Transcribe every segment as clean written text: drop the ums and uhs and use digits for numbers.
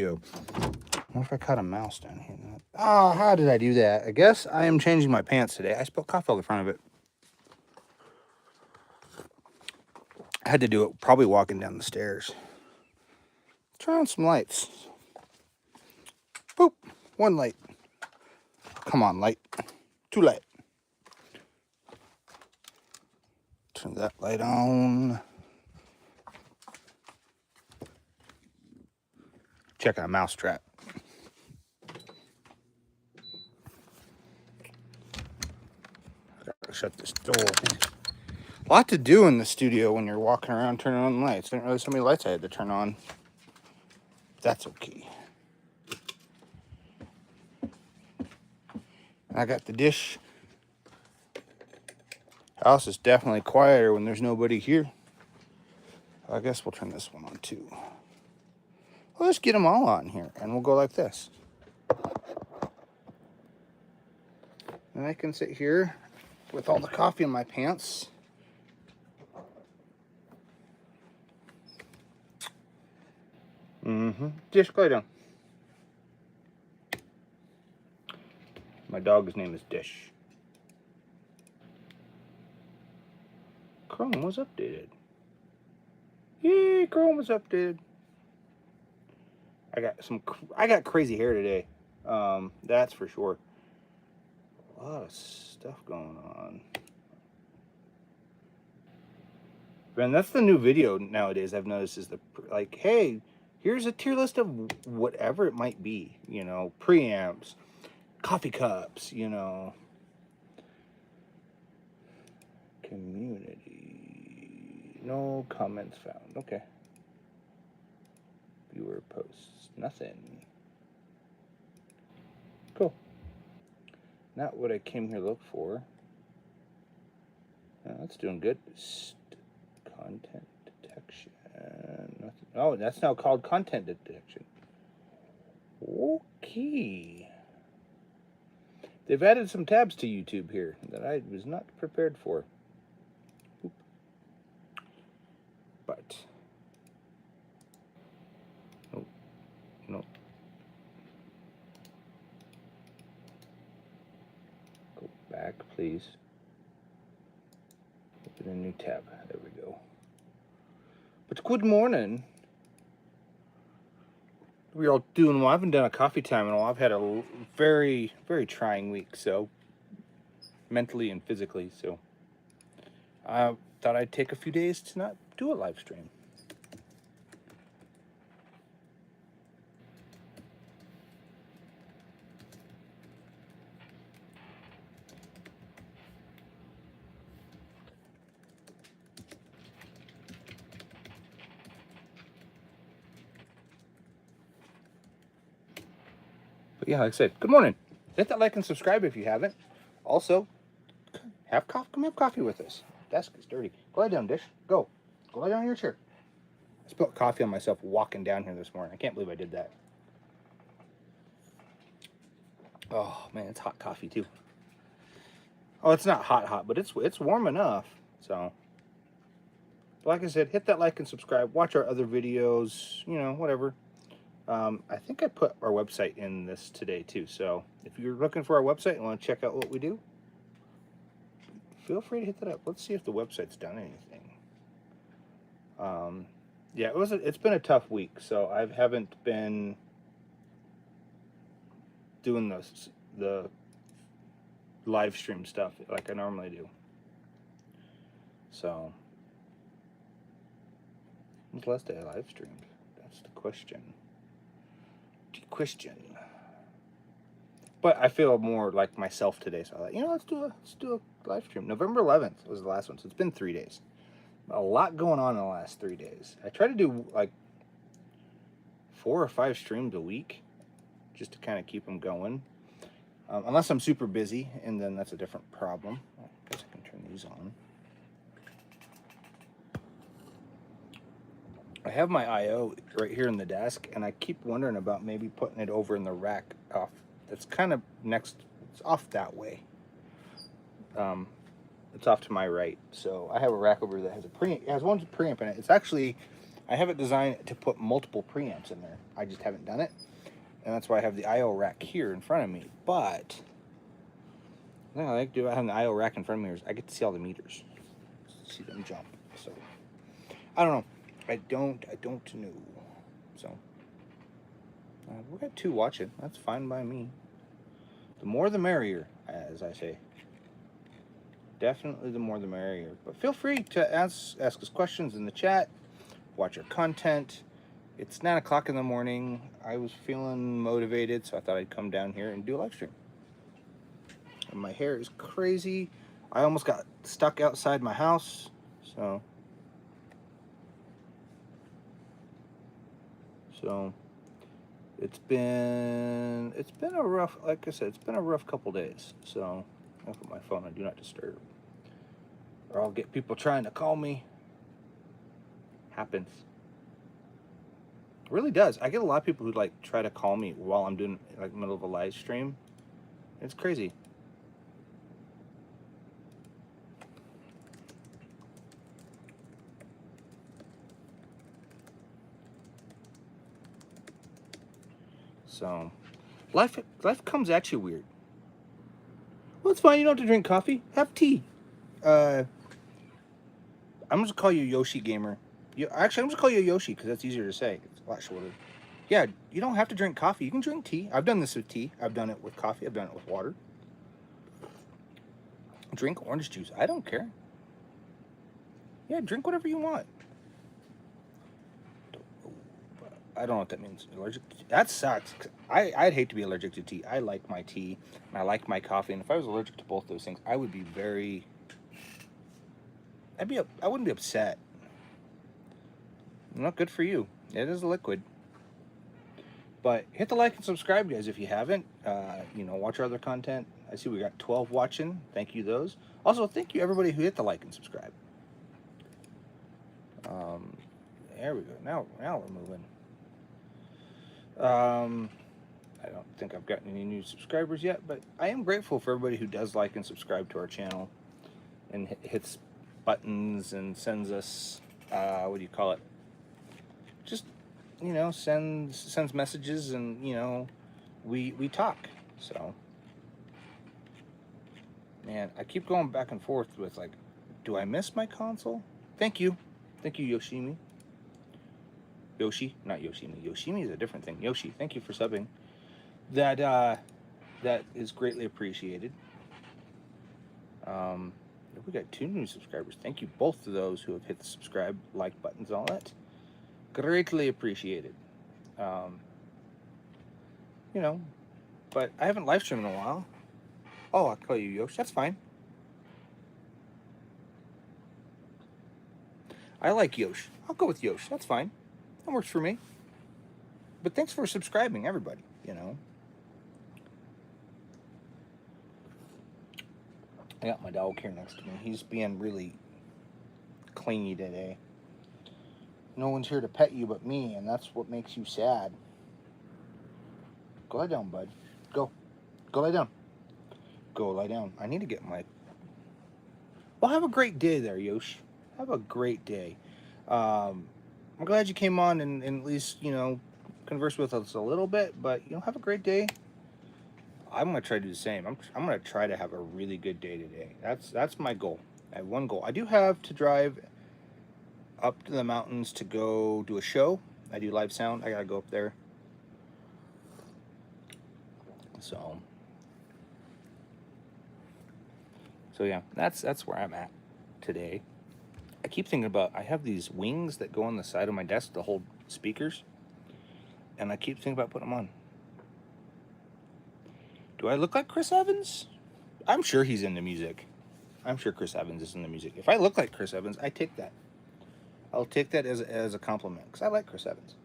What if I cut a mouse down here? Oh, how did I do that? I guess I am changing my pants today. I spilled coffee all the front of it. I had to do it probably walking down the stairs. Turn on some lights. Boop. One light. Come on, light. Two light. Turn that light on. Check out a mouse trap. Gotta shut this door. A lot to do in the studio when you're walking around turning on lights. Didn't realize how many lights I had to turn on. That's okay. I got the dish. House is definitely quieter when there's nobody here. I guess we'll turn this one on too. Well, let's get them all on here and we'll go like this. And I can sit here with all the coffee in my pants. Dish, go down. My dog's name is Dish. Chrome was updated. Yay, Chrome was updated. I got crazy hair today. That's for sure. A lot of stuff going on. And that's the new video nowadays I've noticed is like, hey, here's a tier list of whatever it might be, you know, preamps, coffee cups, you know, community, no comments found. Okay. Viewer posts, nothing. Cool. Not what I came here to look for. That's doing good. Content detection. Nothing. Oh, that's now called content detection. Okay. They've added some tabs to YouTube here that I was not prepared for. Oop. But. Oh, no. Go back, please. Open a new tab. There we go. But good morning. We're all doing well. I haven't done a coffee time in a while. I've had a very, very trying week, so mentally and physically. So I thought I'd take a few days to not do a live stream. But yeah, like I said, good morning. Hit that like and subscribe if you haven't. Also, come have coffee with us. Desk is dirty. Go lie down, Dish. Go lie down in your chair. I spilled coffee on myself walking down here this morning. I can't believe I did that. Oh man, it's hot coffee too. Oh, it's not hot, but it's warm enough. So, but like I said, hit that like and subscribe. Watch our other videos. You know, whatever. I think I put our website in this today too. So if you're looking for our website and want to check out what we do, feel free to hit that up. Let's see if the website's done anything. Yeah, it's been a tough week, so I haven't been doing the live stream stuff like I normally do. So, when's the last day I live streamed? That's the question. But I feel more like myself today, so I thought, you know, let's do a live stream. November 11th was the last one, so it's been 3 days. A lot going on in the last 3 days. I try to do like 4 or 5 streams a week, just to kind of keep them going. Unless I'm super busy, and then that's a different problem. I guess I can turn these on. I have my I/O right here in the desk, and I keep wondering about maybe putting it over in the rack off. That's kind of next. It's off that way. It's off to my right. So I have a rack over that has one preamp in it. It's actually I have it designed to put multiple preamps in there. I just haven't done it. And that's why I have the I/O rack here in front of me. But the thing I like to do about having the I/O rack in front of me is I get to see all the meters. See them jump. So I don't know. I don't know. So we got 2 watching. That's fine by me. The more the merrier, as I say. Definitely the more the merrier. But feel free to ask us questions in the chat. Watch our content. It's 9 o'clock in the morning. I was feeling motivated, so I thought I'd come down here and do a live stream. And my hair is crazy. I almost got stuck outside my house, so it's been a rough, like I said, it's been a rough couple days. So I'll put my phone on do not disturb, or I'll get people trying to call me. Happens. It really does. I get a lot of people who like try to call me while I'm doing like middle of a live stream. It's crazy. So life comes at you weird. Well, it's fine. You don't have to drink coffee. Have tea. I'm just gonna call you Yoshi Gamer. Actually, I'm just gonna call you Yoshi because that's easier to say. It's a lot shorter. Yeah, you don't have to drink coffee. You can drink tea. I've done this with tea. I've done it with coffee. I've done it with water. Drink orange juice. I don't care. Yeah, drink whatever you want. I don't know what that means. Allergic? That sucks. I'd hate to be allergic to tea. I like my tea and I like my coffee. And if I was allergic to both those things, I would be very. I wouldn't be upset. Not good for you. It is a liquid. But hit the like and subscribe, guys, if you haven't. Watch our other content. I see we got 12 watching. Thank you, those. Also, thank you, everybody who hit the like and subscribe. There we go. Now we're moving. I don't think I've gotten any new subscribers yet, but I am grateful for everybody who does like and subscribe to our channel and hits buttons and sends us, what do you call it? Just, sends messages and, we talk. So, man, I keep going back and forth with like, do I miss my console? Thank you. Thank you, Yoshimi. Yoshi, not Yoshimi. Yoshimi is a different thing. Yoshi, thank you for subbing. That is greatly appreciated. We got 2 new subscribers. Thank you, both of those who have hit the subscribe, like buttons, and all that. Greatly appreciated. But I haven't live streamed in a while. Oh, I'll call you Yoshi. That's fine. I like Yosh. I'll go with Yosh. That's fine. That works for me. But thanks for subscribing, everybody, I got my dog here next to me. He's being really clingy today. No one's here to pet you but me, and that's what makes you sad. Go lie down, bud. Go. Go lie down. Go lie down. I need to get my... Well, have a great day there, Yosh. Have a great day. I'm glad you came on and at least, converse with us a little bit, but, have a great day. I'm going to try to do the same. I'm going to try to have a really good day today. That's my goal. I have one goal. I do have to drive up to the mountains to go do a show. I do live sound. I got to go up there. So yeah, that's where I'm at today. I keep thinking about, I have these wings that go on the side of my desk to hold speakers, and I keep thinking about putting them on. Do I look like Chris Evans? I'm sure he's into music. I'm sure Chris Evans is into music. If I look like Chris Evans, I take that. I'll take that as a compliment, because I like Chris Evans.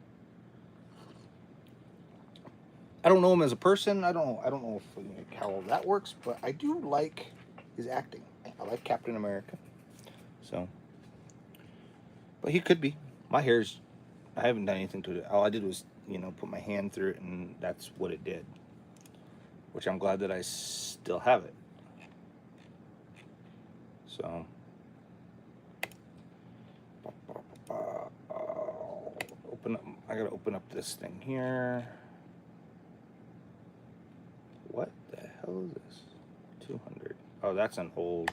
I don't know him as a person. I don't know if how that works, but I do like his acting. I like Captain America. So, but he could be. My hair's, I haven't done anything to it. All I did was, put my hand through it, and that's what it did. Which I'm glad that I still have it. So, gotta open up this thing here. What the hell is this? 200. Oh, that's an old.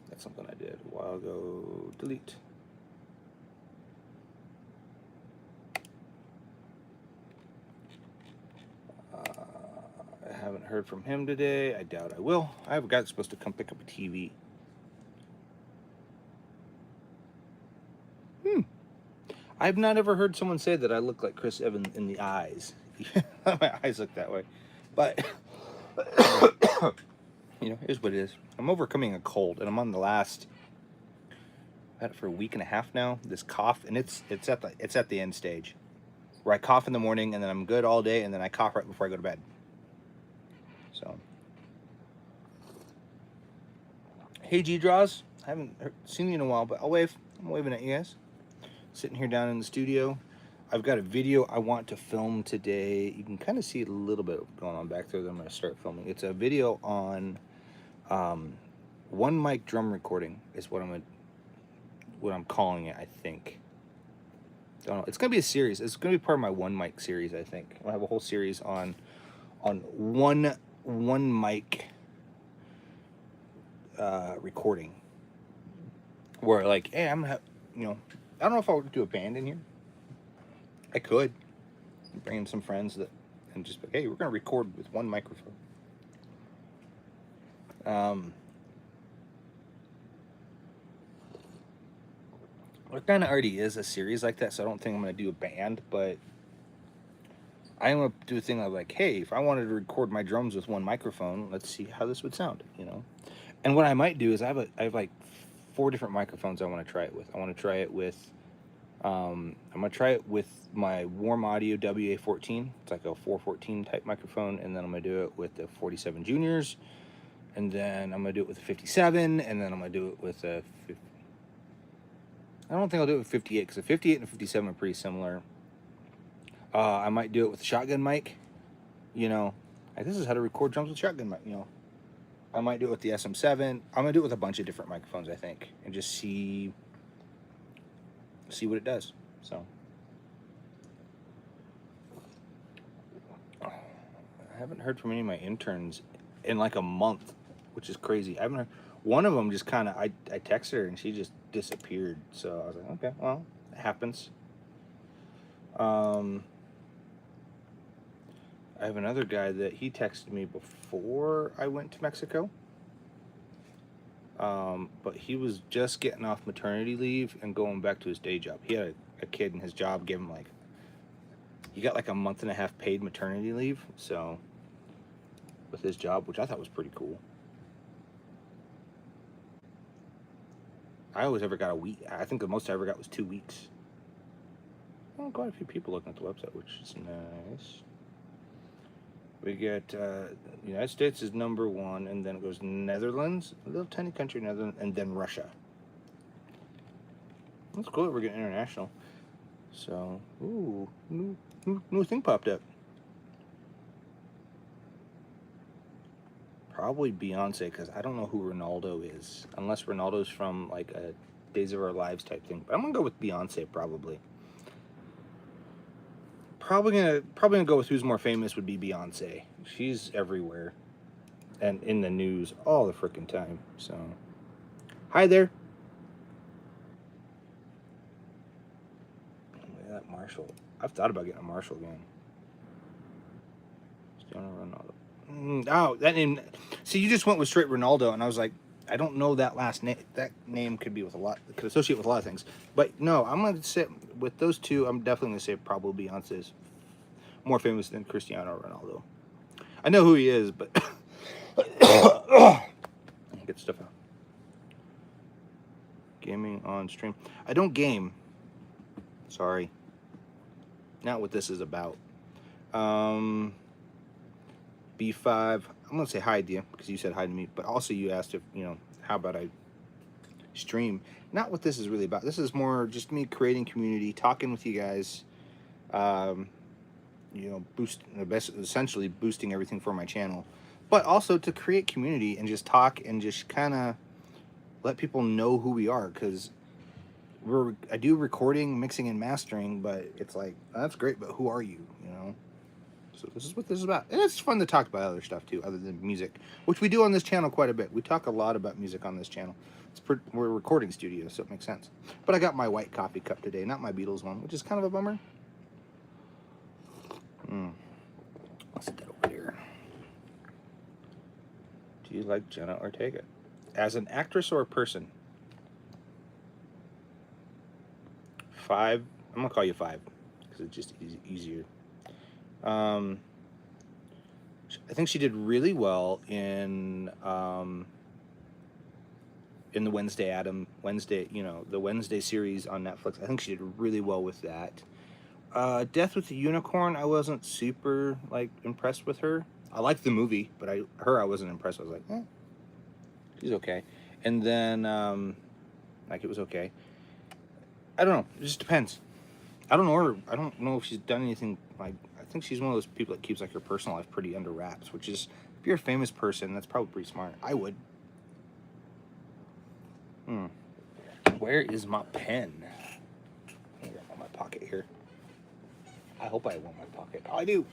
That's something I did a while ago. Delete. I haven't heard from him today. I doubt I will. I have a guy that's supposed to come pick up a TV. I've not ever heard someone say that I look like Chris Evans in the eyes. My eyes look that way. But, here's what it is. I'm overcoming a cold, and I'm on the last. I've had it for a week and a half now. This cough, and it's at the end stage, where I cough in the morning, and then I'm good all day, and then I cough right before I go to bed. So, hey G-Draws, I haven't seen you in a while, but I'll wave. I'm waving at you guys. Sitting here down in the studio. I've got a video I want to film today. You can kind of see a little bit going on back there that I'm going to start filming. It's a video on one mic drum recording is what I'm calling it, I think. Don't know. It's going to be a series. It's going to be part of my one mic series, I think. I'll have a whole series on one mic recording. Where like, hey, I'm I don't know if I would do a band in here. I could bring in some friends and just be, hey, we're going to record with one microphone. There kind of already is a series like that, so I don't think I'm going to do a band, but I'm going to do a thing of like, hey, if I wanted to record my drums with one microphone, let's see how this would sound, And what I might do is I have like 4 different microphones I want to try it with. I want to try it with, I'm going to try it with my Warm Audio WA14. It's like a 414 type microphone. And then I'm going to do it with the 47 Juniors. And then I'm going to do it with a 57. And then I'm going to do it with a, I don't think I'll do it with 58 because the 58 and the 57 are pretty similar. I might do it with a shotgun mic. Like this is how to record drums with shotgun mic, I might do it with the SM7. I'm going to do it with a bunch of different microphones, I think, and just see what it does. So, I haven't heard from any of my interns in like a month, which is crazy. I haven't heard. One of them just kind of, I texted her and she just disappeared. So I was like, okay, well, it happens. I have another guy that he texted me before I went to Mexico. But he was just getting off maternity leave and going back to his day job. He had a kid and his job gave him he got like a month and a half paid maternity leave. So with his job, which I thought was pretty cool. I always ever got a week. I think the most I ever got was 2 weeks. Well, quite a few people looking at the website, which is nice. We get United States is number 1, and then it goes Netherlands, a little tiny country, Netherlands, and then Russia. That's cool that we're getting international. So, ooh, new thing popped up. Probably Beyonce, because I don't know who Ronaldo is, unless Ronaldo's from like a Days of Our Lives type thing. But I'm gonna go with Beyonce probably. Probably gonna go with who's more famous would be Beyonce. She's everywhere and in the news all the freaking time. So, hi there. Look at that Marshall. I've thought about getting a Marshall again. Cristiano Ronaldo. Oh, that name. See, you just went with straight Ronaldo, and I was like, I don't know that last name. That name could be with a lot. Could associate with a lot of things. But no, I'm gonna sit with those two. I'm definitely gonna say probably Beyonce's more famous than Cristiano Ronaldo. I know who he is, but get stuff out. Gaming on stream. I don't game. Sorry. Not what this is about. B5. I'm gonna say hi to you because you said hi to me, but also you asked if how about I stream. Not what this is really about. This is more just me creating community, talking with you guys. Essentially boosting everything for my channel, but also to create community and just talk and just kind of let people know who we are, because I do recording, mixing, and mastering, but it's like, that's great, but who are you, you know? So this is what this is about. And it's fun to talk about other stuff too, other than music, which we do on this channel quite a bit. We talk a lot about music on this channel. We're a recording studio, so it makes sense. But I got my white coffee cup today, not my Beatles one, which is kind of a bummer. I'll set that over here. Do you like Jenna Ortega? As an actress or a person? 5. I'm going to call you 5, because it's just easier. I think she did really well in the Wednesday, you know, the Wednesday series on Netflix. I think she did really well with that. Death with the Unicorn, I wasn't super, like, impressed with her. I liked the movie, but I wasn't impressed. I was like, she's okay. And then, like, it was okay. I don't know. It just depends. I don't know her. I don't know if she's done anything, like, I think she's one of those people that keeps, like, her personal life pretty under wraps, which is, if you're a famous person, that's probably pretty smart. I would. Where is my pen? I got it in my pocket here. I hope I have one in my pocket. Oh, I do.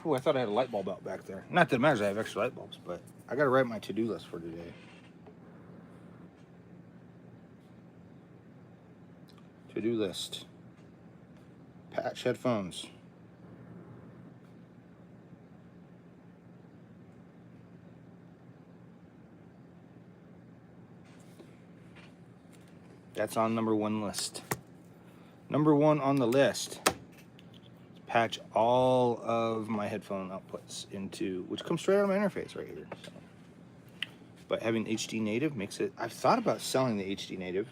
Oh, I thought I had a light bulb out back there. Not that it matters, I have extra light bulbs, but I gotta write my to-do list for today. To-do list. Patch headphones. That's on number 1 list. Number 1 on the list. Patch all of my headphone outputs into, which comes straight out of my interface right here. So. But having HD native makes it, I've thought about selling the HD native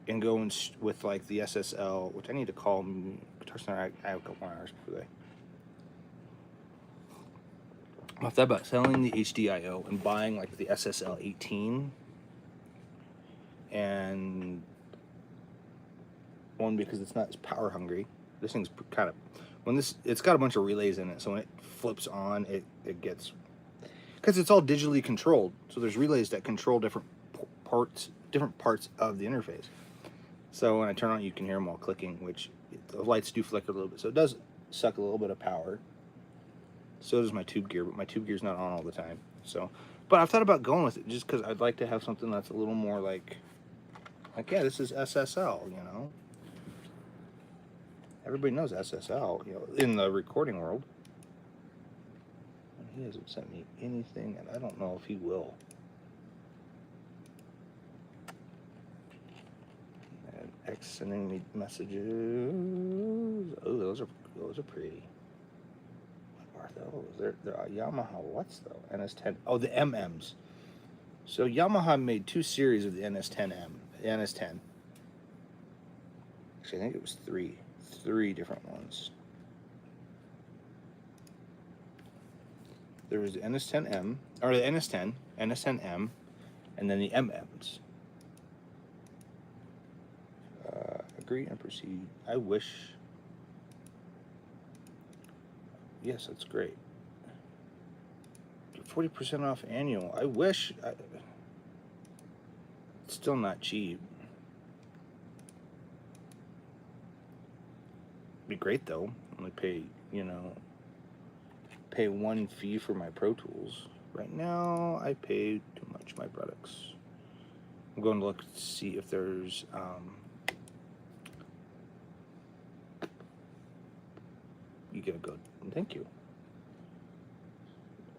and going with like the SSL, which I need to call Guitar Center. I have a couple more hours before they. I've thought about selling the HDIO and buying like the SSL 18 and one, because it's not as power hungry. This thing's kind of, it's got a bunch of relays in it, so when it flips on, it gets, because it's all digitally controlled, so there's relays that control different parts of the interface. So when I turn on, you can hear them all clicking, which the lights do flicker a little bit, so it does suck a little bit of power. So does my tube gear, but my tube gear's not on all the time. So, but I've thought about going with it just because I'd like to have something that's a little more like yeah, this is SSL, you know. Everybody knows SSL, you know, in the recording world. And he hasn't sent me anything, and I don't know if he will. And X sending me messages. Oh, those are pretty. What are those? They're Yamaha. What's though? NS10. Oh, the MMs. So Yamaha made 2 series of the NS10M. The NS10. Actually, I think it was 3 different ones. There was the NS10M, or the NS10, NS10M, and then the MMs. Agree and proceed. I wish. Yes, that's great. 40% off annual. I wish. It's still not cheap. Be great though. Only pay, you know, pay 1 fee for my Pro Tools. Right now, I pay too much my products. I'm going to look to see if there's you get a good. Thank you.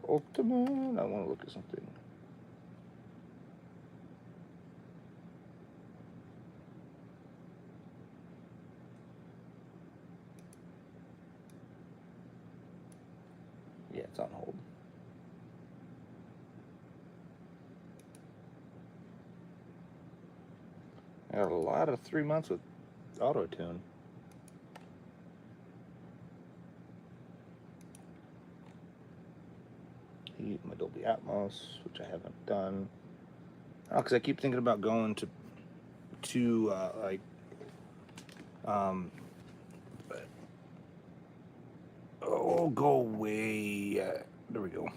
Ultimate. I want to look at something. Yeah, it's on hold. I got a lot of 3 months with auto-tune. My Dolby Atmos, which I haven't done. Because I keep thinking about going to like oh, go away. There we go.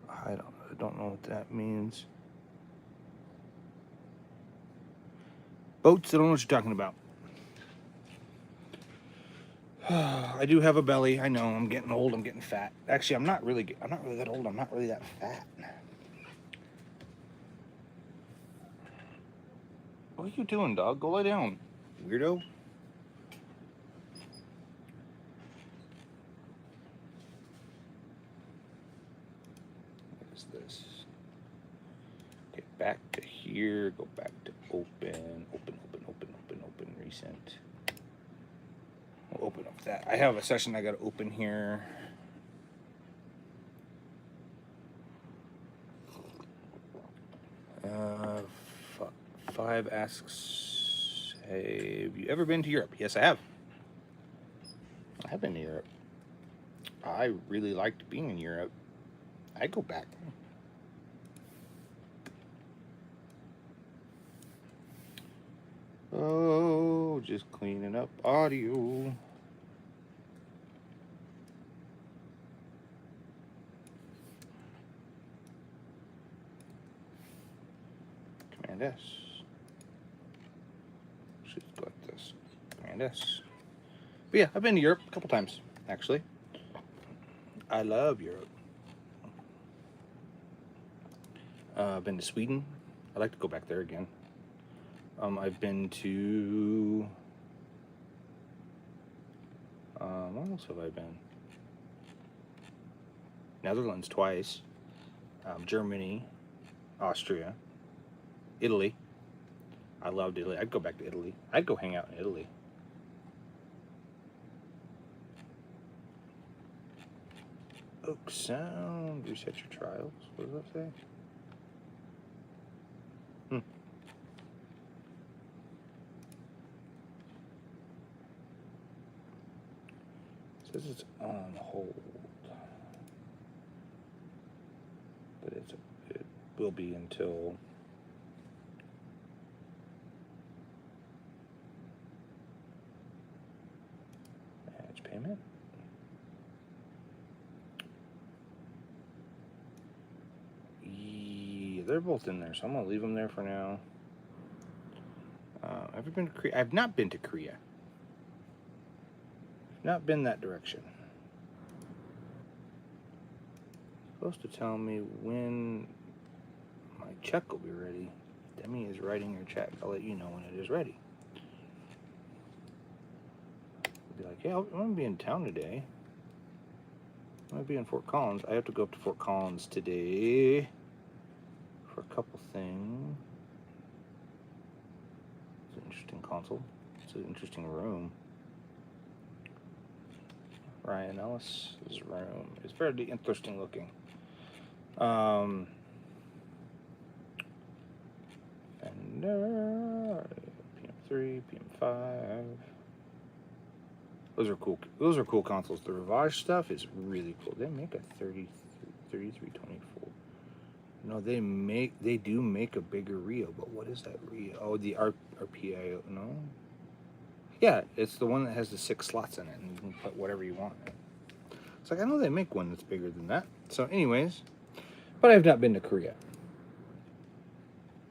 I don't know what that means. Boats, I don't know what you're talking about. I do have a belly. I know. I'm getting old. I'm getting fat. Actually, I'm not really that old. I'm not really that fat. What are you doing, dog? Go lie down, weirdo. What is this? Get back to here. Go back to open. Open. Recent. We'll open up that. I have a session I got to open here. Fuck. 5 asks, have you ever been to Europe? Yes, I have. I have been to Europe. I really liked being in Europe. I'd go back. Oh, just cleaning up audio. Command S. Should go like this. Command S. But yeah, I've been to Europe a couple times, actually. I love Europe. I've been to Sweden. I'd like to go back there again. I've been to... where else have I been? Netherlands twice. Germany. Austria. Italy. I loved Italy. I'd go back to Italy. I'd go hang out in Italy. Oak Sound. Reset your trials. What does that say? It says it's on hold. But it will be until... Manage payment. Yeah, they're both in there, so I'm gonna leave them there for now. Ever been to Korea? I've not been to Korea. Not been that direction. Supposed to tell me when my check will be ready. Demi is writing your check. I'll let you know when it is ready. Be like, yeah, I'm gonna be in town today. I'm gonna be in Fort Collins. I have to go up to Fort Collins today for a couple things. It's an interesting console. It's an interesting room. Ryan Ellis's room is very interesting looking. And PM3, PM5. Those are cool. Those are cool consoles. The Rivage stuff is really cool. They make a 3324. No, they do make a bigger Rio, but what is that Rio? Oh, the RPI. No. Yeah, it's the one that has the 6 slots in it, and you can put whatever you want in it. It's like, I know they make one that's bigger than that. So anyways, but I've not been to Korea.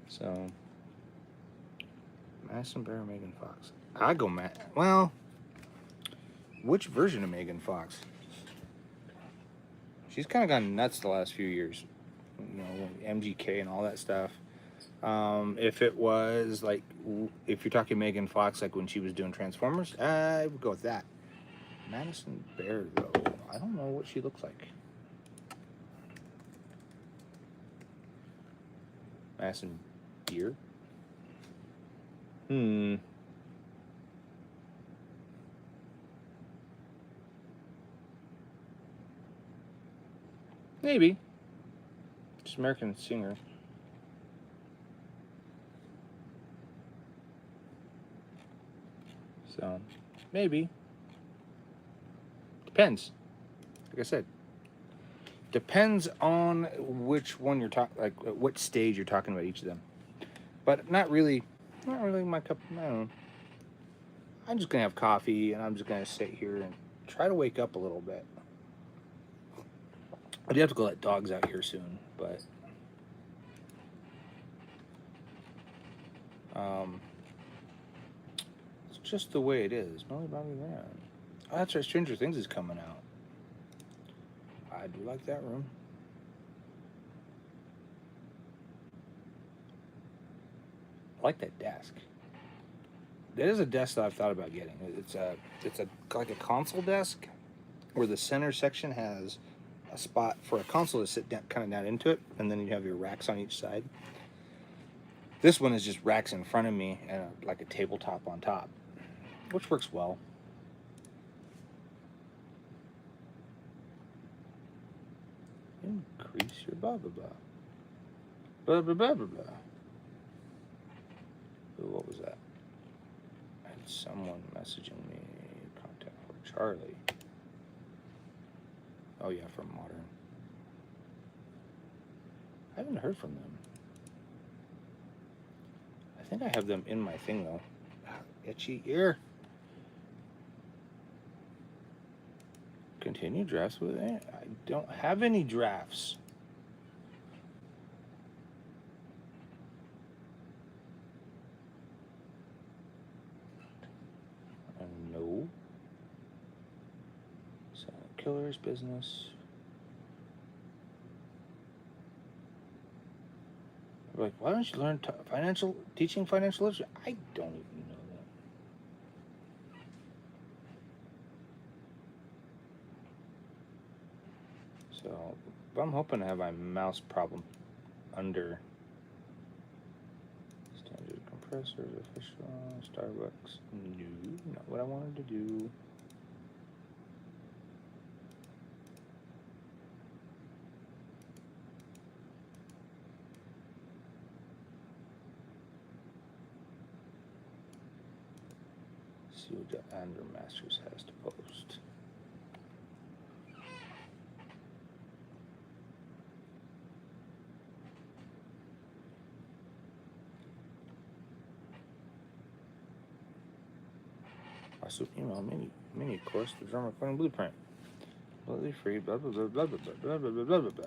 So, Madison Bear, Megan Fox. I go well, which version of Megan Fox? She's kind of gone nuts the last few years. You know, MGK and all that stuff. If it was like, if you're talking Megan Fox, like when she was doing Transformers, I would go with that. Madison Bear, though, I don't know what she looks like. Madison Beer? Maybe. Just American singer. So, maybe. Depends. Like I said. Depends on which one you're talking, like what stage you're talking about each of them. But not really my cup. I don't know. I'm just gonna have coffee and I'm just gonna sit here and try to wake up a little bit. I do have to go let dogs out here soon, but just the way it is. Millie Bobby Brown. Oh, that's right. Stranger Things is coming out. I do like that room. I like that desk. That is a desk that I've thought about getting. It's like a console desk, where the center section has a spot for a console to sit down, kind of down into it, and then you have your racks on each side. This one is just racks in front of me and like a tabletop on top, which works well. Increase your blah blah blah. Blah blah blah blah blah. Ooh, what was that? I had someone messaging me. Contact for Charlie. Oh yeah, from Modern. I haven't heard from them. I think I have them in my thing though. Itchy ear. Continue drafts with it. I don't have any drafts. No. Silent Killers business. Like, why don't you learn teaching financial literacy? I don't even know that. So, but I'm hoping to have my mouse problem under standard compressors, official, Starbucks. No, not what I wanted to do. See what Andrew Masters has to post. Also, email mini course, the drum recording blueprint. Completely free, blah blah blah blah blah blah blah blah blah blah blah.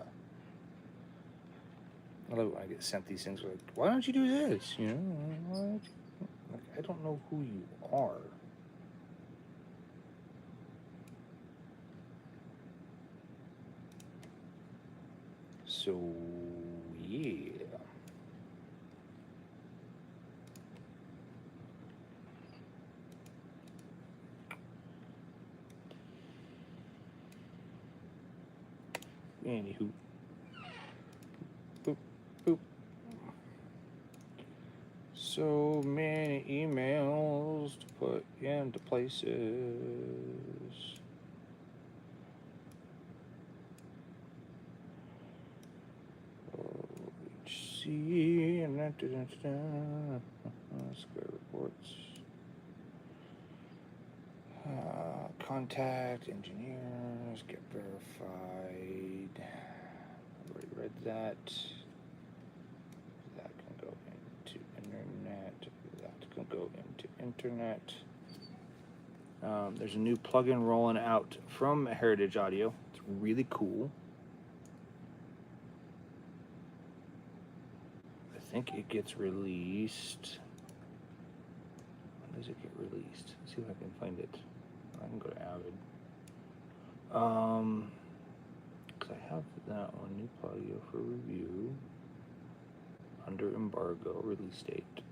I love it when I get sent these things like, why don't you do this? You know, what? Like, I don't know who you are. So yeah. Anywho. Boop, boop. So many emails to put into places. HC and Square reports. Contact engineers, get verified. I've already read that. That can go into internet. That can go into internet. There's a new plugin rolling out from Heritage Audio. It's really cool. I think it gets released. When does it get released? Let's see if I can find it. I can go to Avid. Because I have that one, new audio for review. Under embargo, release date.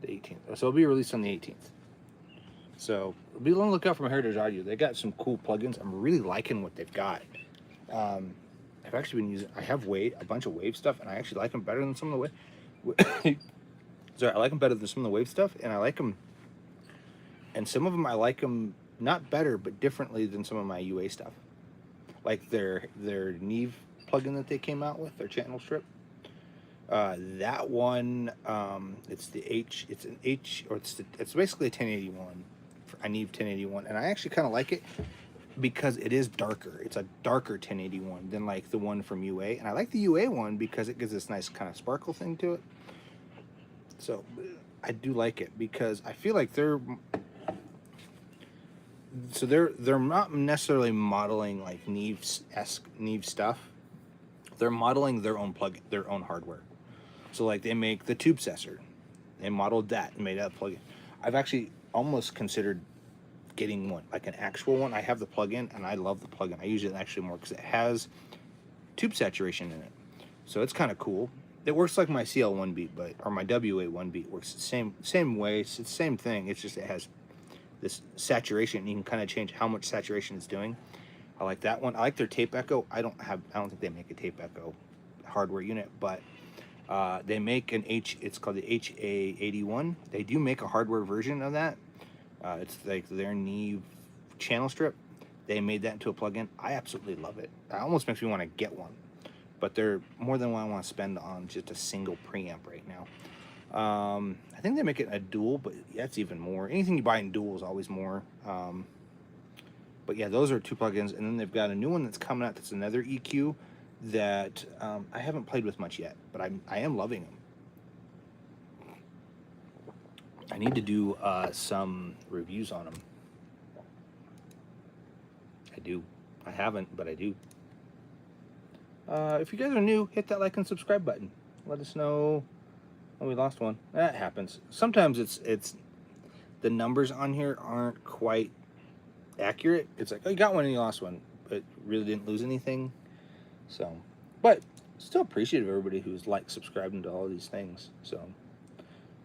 The 18th. So it'll be released on the 18th. So be on the lookout from Heritage Audio. They got some cool plugins. I'm really liking what they've got. I've actually been using, I have a bunch of Wave stuff, and I actually like them better than some of the Wave. Sorry, I like them better than some of the Wave stuff, and I like them, and some of them I like them not better, but differently than some of my UA stuff. Like their Neve plugin that they came out with, their channel strip. That one, it's basically a 1081, a Neve 1081, and I actually kind of like it because it is darker. It's a darker 1081 than like the one from UA, and I like the UA one because it gives this nice kind of sparkle thing to it. So I do like it because I feel like they're not necessarily modeling like Neve-esque Neve stuff. They're modeling their own plugin, their own hardware. So like they make the tube sensor, they modeled that and made that plugin. I've actually almost considered getting one, like an actual one. I have the plug-in, and I love the plug-in. I use it actually more because it has tube saturation in it, so it's kind of cool. It works like my CL1 beat, but or my WA1 beat works the same way. It's the same thing. It's just it has this saturation. You can kind of change how much saturation it's doing. I like that one. I like their tape echo. I don't think they make a tape echo hardware unit, but they make it's called the HA81. They do make a hardware version of that. It's like their Neve channel strip. They made that into a plug-in. I absolutely love it. It almost makes me want to get one, but they're more than what I want to spend on just a single preamp right now. I think they make it a dual, but that's even more. Anything you buy in dual is always more. But yeah, those are two plugins, and then they've got a new one that's coming out. That's another EQ that I haven't played with much yet, but I am loving them. I need to do some reviews on them. I do. I haven't, but I do. If you guys are new, hit that like and subscribe button. Let us know. Oh, we lost one. That happens. Sometimes it's the numbers on here aren't quite accurate. It's like, oh, you got one and you lost one, but really didn't lose anything. So, but still appreciative of everybody who's like subscribing to all these things. So,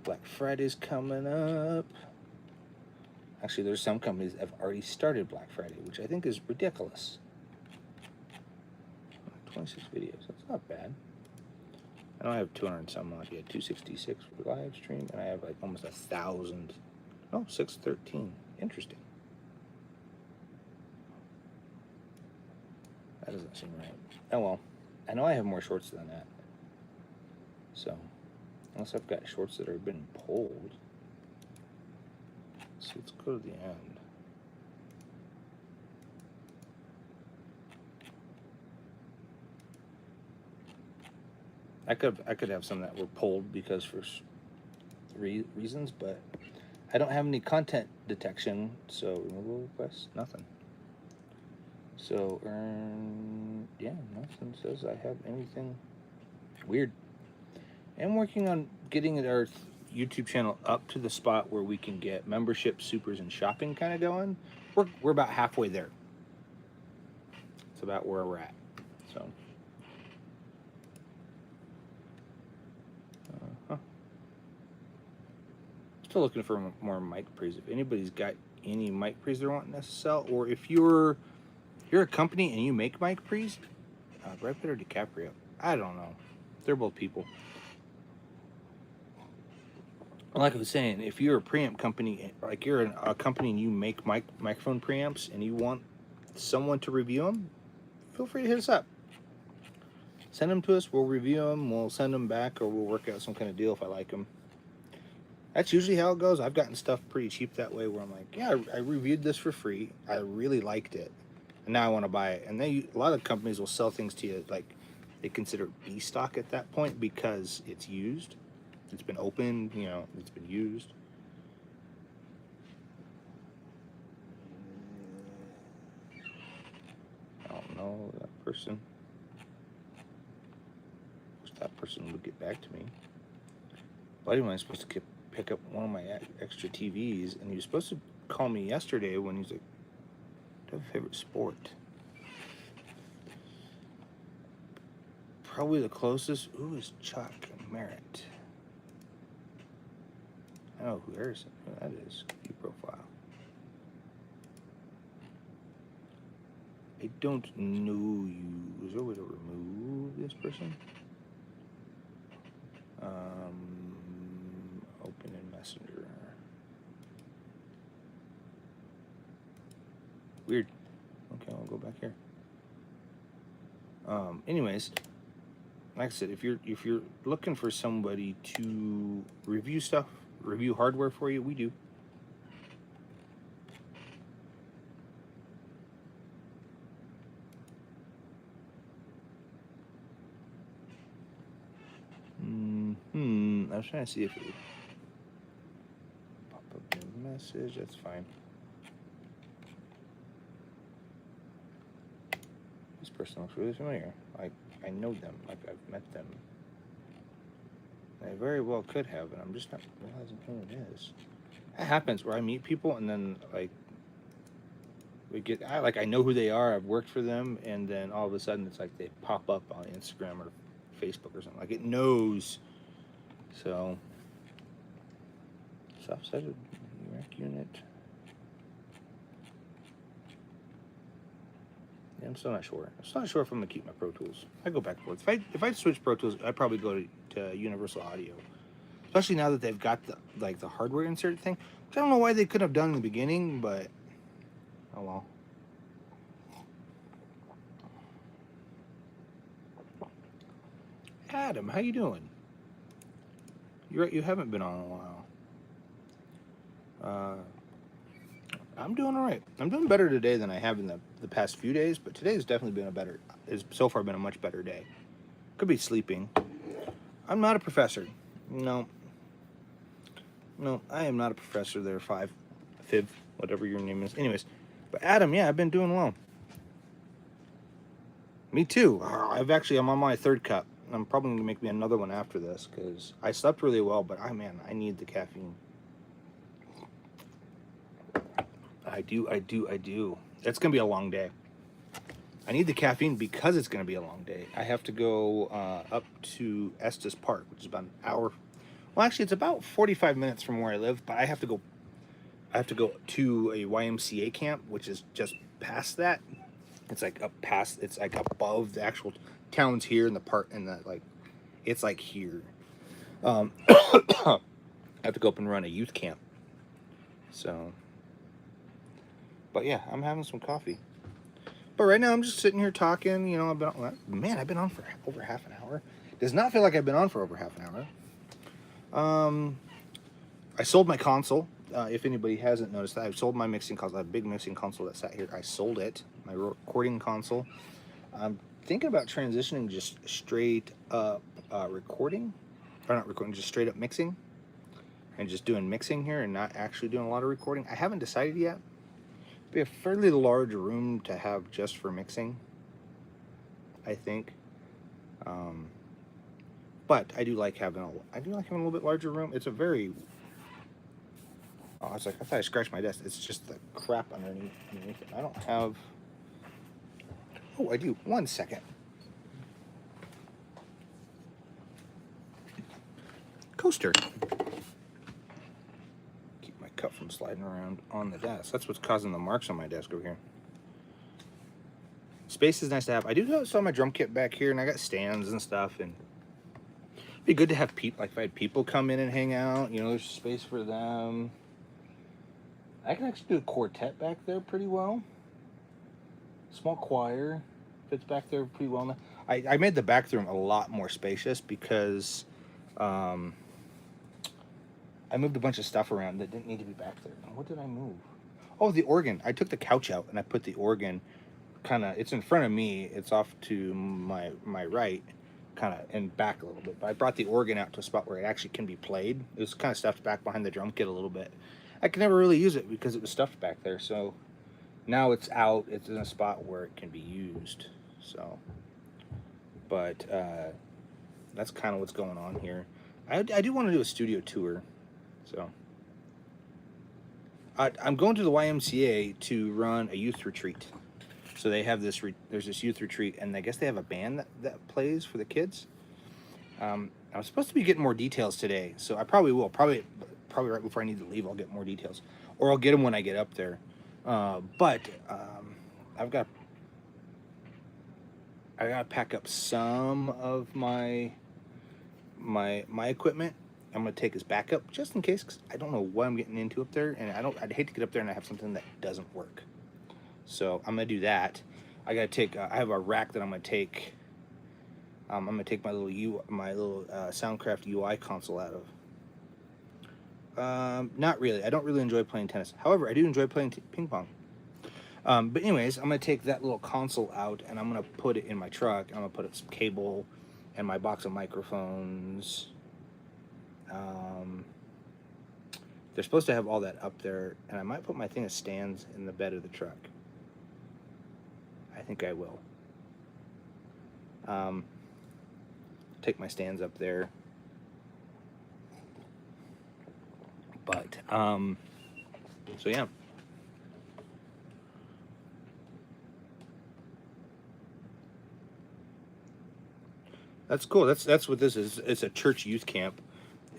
Black Friday's coming up. Actually, there's some companies that have already started Black Friday, which I think is ridiculous. 26 videos. That's not bad. I know I have 200 and some odd. Yeah, 266 for live stream, and I have like almost 1,000. Oh, 613. Interesting. That doesn't seem right. Oh well. I know I have more shorts than that. So, unless I've got shorts that have been pulled. So let's go to the end. I could have some that were pulled because for reasons, but I don't have any content detection, so removal requests, nothing. So yeah, nothing says I have anything weird. I'm working on getting our YouTube channel up to the spot where we can get membership, supers, and shopping kind of going. We're about halfway there. It's about where we're at. So. Still looking for more mic pre's. If anybody's got any mic pre's they're wanting us to sell, or if you're a company and you make mic pre's, Brad Pitt or DiCaprio, I don't know. They're both people. Like I was saying, if you're a preamp company, like you're a company and you make microphone preamps and you want someone to review them, feel free to hit us up. Send them to us. We'll review them. We'll send them back, or we'll work out some kind of deal if I like them. That's usually how it goes. I've gotten stuff pretty cheap that way where I'm like, yeah, I reviewed this for free. I really liked it. And now I want to buy it. And a lot of companies will sell things to you like they consider it B stock at that point because it's used. It's been opened, you know, it's been used. I don't know that person. Wish that person would get back to me. Buddy of mine's supposed to pick up one of my extra TVs, and he was supposed to call me yesterday when he's like, "Do you have a favorite sport?" Probably the closest. Ooh, is Chuck Merritt. I know who Harrison. Who that is. View profile. I don't know you. Is there a way to remove this person? Open in Messenger. Weird. Okay, I'll go back here. Anyways, like I said, if you're looking for somebody to review stuff, review hardware for you, we do. I was trying to see if it would pop up in a message. That's fine. This person looks really familiar. Like I know them. Like I've met them. I very well could have, and I'm just not realizing who it is. It happens where I meet people and then like I know who they are. I've worked for them, and then all of a sudden it's like they pop up on Instagram or Facebook or something. Like it knows. So soft-sided rack unit. Yeah, I'm still not sure. I'm still not sure if I'm gonna keep my Pro Tools. I go back and forth. If I switch Pro Tools, I'd probably go to Universal Audio. Especially now that they've got the hardware insert thing. Which I don't know why they couldn't have done in the beginning, but oh well. Adam, how you doing? You haven't been on in a while. I'm doing all right. I'm doing better today than I have in the past few days, but today has definitely been so far been a much better day. Could be sleeping. I'm not a professor. No. No, I am not a professor there, Fiv, whatever your name is. Anyways, but Adam, yeah, I've been doing well. Me too. I'm on my third cup. I'm probably going to make me another one after this because I slept really well, but I need the caffeine. I do. It's going to be a long day. I need the caffeine because it's going to be a long day. I have to go up to Estes Park, which is about an hour. Well, actually, it's about 45 minutes from where I live, but I have to go to a YMCA camp, which is just past that. It's like it's like above the actual towns here in the park, and it's like here. I have to go up and run a youth camp. So, but yeah, I'm having some coffee. But right now I'm just sitting here talking. You know, I've been on for over half an hour. Does not feel like I've been on for over half an hour. I sold my console. If anybody hasn't noticed that, I've sold my mixing console. I have a big mixing console that sat here. I sold it, my recording console. I'm thinking about transitioning just straight up recording, or not recording, just straight up mixing, and just doing mixing here and not actually doing a lot of recording. I haven't decided yet. It'd be a fairly large room to have just for mixing, I think. But I do like having a little bit larger room. It's a very I thought I scratched my desk. It's just the crap underneath it. I don't have. Oh, I do. 1 second. Coaster. Keep my cup from sliding around on the desk. That's what's causing the marks on my desk over here. Space is nice to have. I do still have my drum kit back here, and I got stands and stuff. And it'd be good to have people. Like if I had people come in and hang out, you know, there's space for them. I can actually do a quartet back there pretty well. Small choir fits back there pretty well now. I made the back room a lot more spacious because I moved a bunch of stuff around that didn't need to be back there. What did I move? Oh, the organ. I took the couch out and I put the organ it's in front of me. It's off to my right, kind of and back a little bit. But I brought the organ out to a spot where it actually can be played. It was kind of stuffed back behind the drum kit a little bit. I could never really use it because it was stuffed back there. So now it's out. It's in a spot where it can be used. So, but that's kind of what's going on here. I do want to do a studio tour. So I'm going to the YMCA to run a youth retreat. So they have there's this youth retreat, and I guess they have a band that plays for the kids. I was supposed to be getting more details today, so I probably will. Probably right before I need to leave, I'll get more details, or I'll get them when I get up there. But I gotta pack up some of my equipment. I'm gonna take as backup just in case, because I don't know what I'm getting into up there, and I'd hate to get up there and I have something that doesn't work. So I'm gonna do that. I gotta take. I have a rack that I'm gonna take. I'm gonna take my little Soundcraft UI console out of. Not really. I don't really enjoy playing tennis. However, I do enjoy playing ping pong. But anyways, I'm gonna take that little console out and I'm gonna put it in my truck. I'm gonna put some cable and my box of microphones. They're supposed to have all that up there, and I might put my thing of stands in the bed of the truck. I think I will. Take my stands up there. But so yeah. That's cool. That's what this is. It's a church youth camp,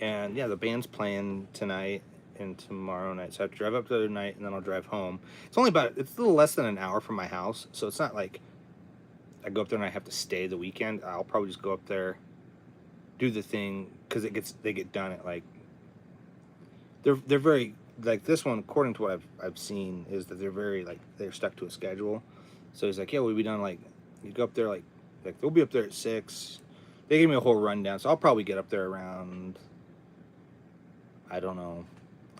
and yeah, the band's playing tonight and tomorrow night. So I have to drive up the other night, and then I'll drive home. It's a little less than an hour from my house, so it's not like I go up there and I have to stay the weekend. I'll probably just go up there, do the thing, because they get done at like they're very like this one. According to what I've seen, is that they're very like they're stuck to a schedule. So he's like, yeah, we'll be done like you go up there like they'll be up there at 6. They gave me a whole rundown, so I'll probably get up there around, I don't know,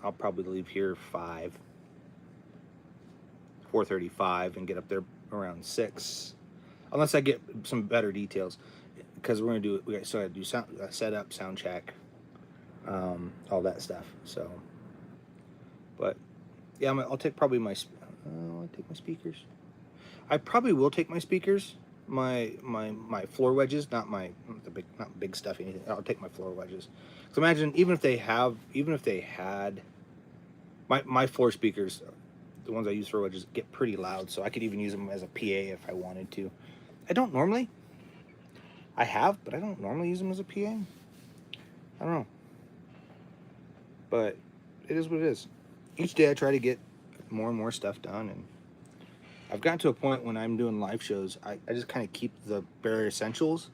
I'll probably leave here 4:35, and get up there around 6, unless I get some better details, because we're gonna do we still gotta do sound set up, sound check, all that stuff. So, but yeah, I'll take probably I'll take my speakers. I probably will take my speakers, my floor wedges, not big stuff anything. I'll take my floor wedges. So imagine even if they had my floor speakers, the ones I use for wedges, get pretty loud, so I could even use them as a PA if I wanted to. I don't normally. I have, but I don't normally use them as a PA. I don't know. But it is what it is. Each day I try to get more and more stuff done, and I've gotten to a point when I'm doing live shows, I just kind of keep the bare essentials,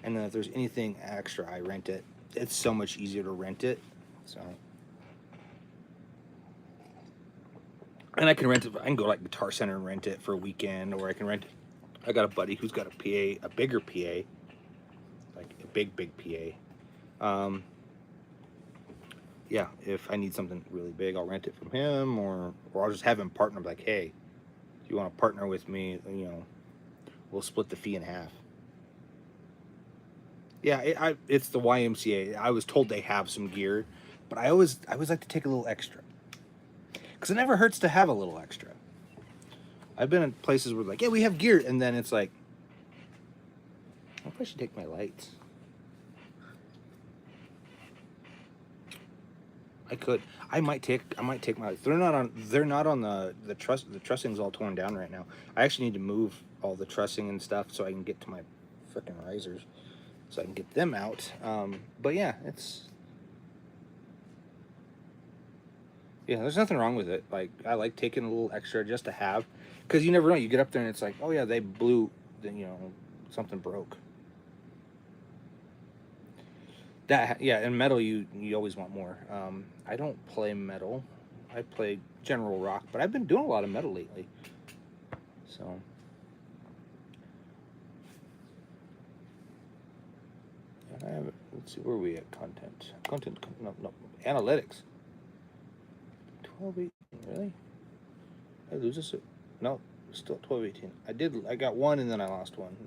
and then if there's anything extra, I rent it. It's so much easier to rent it. So, and I can rent it. I can go like Guitar Center and rent it for a weekend, or I can rent it. I got a buddy who's got a PA, a bigger PA, like a big PA. Yeah, if I need something really big, I'll rent it from him, or I'll just have him partner. Like, hey, if you want to partner with me, we'll split the fee in half. Yeah, it's the YMCA. I was told they have some gear, but I always like to take a little extra, because it never hurts to have a little extra. I've been in places where like, yeah, we have gear, and then it's like, I probably should take my lights. I could. I might take my lights. They're not on the truss. The trussing's all torn down right now. I actually need to move all the trussing and stuff so I can get to my frickin' risers, so I can get them out. But yeah, there's nothing wrong with it. Like, I like taking a little extra just to have, because you never know. You get up there and it's like, oh yeah, they blew, then something broke. In metal you always want more. I don't play metal. I play general rock, but I've been doing a lot of metal lately. So let's see, where are we at? Content, no, analytics. 12:18, really? I lose this? No, still 12:18. I got one and then I lost one.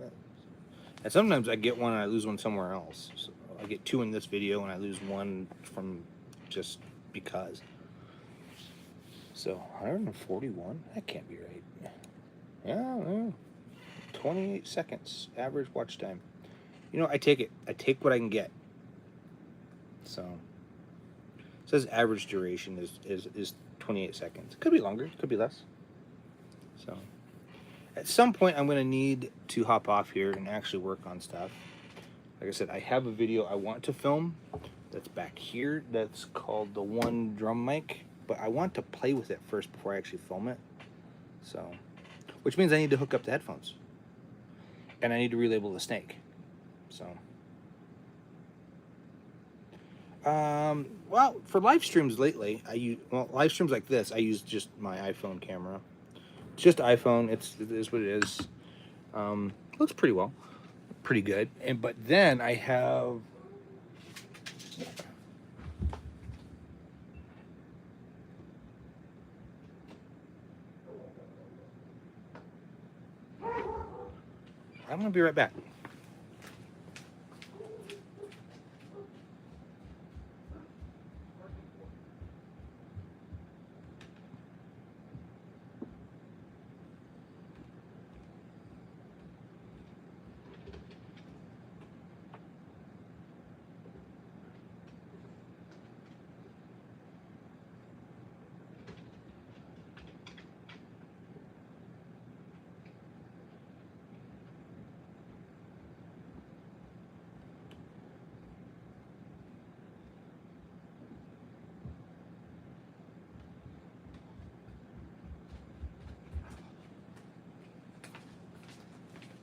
And sometimes I get one and I lose one somewhere else. So I get 2 in this video and I lose 1 from just because. So 141? That can't be right. Yeah, 28 seconds average watch time. I take it. I take what I can get. So it says average duration is 28 seconds. Could be longer. Could be less. So at some point I'm going to need to hop off here and actually work on stuff. Like I said, I have a video I want to film that's back here that's called the One Drum Mic, but I want to play with it first before I actually film it. So, which means I need to hook up the headphones, and I need to relabel the snake. So, well, for live streams lately, live streams like this, I use just my iPhone camera. It's just iPhone. It is what it is. Looks pretty well, pretty good. But then I have. I'm gonna be right back.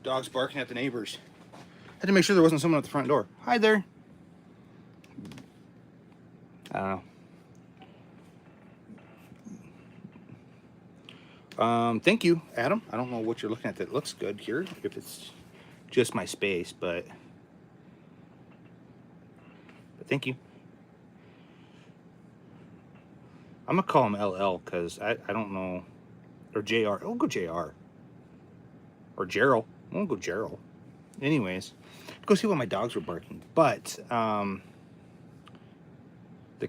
Dogs barking at the neighbors. Had to make sure there wasn't someone at the front door. Hi there. I don't know. Thank you, Adam. I don't know what you're looking at that looks good here, if it's just my space, but thank you. I'm gonna call him LL because I don't know, or JR. I'll go JR. Or Gerald. I'll go Gerald. Anyways, go see what my dogs were barking. But the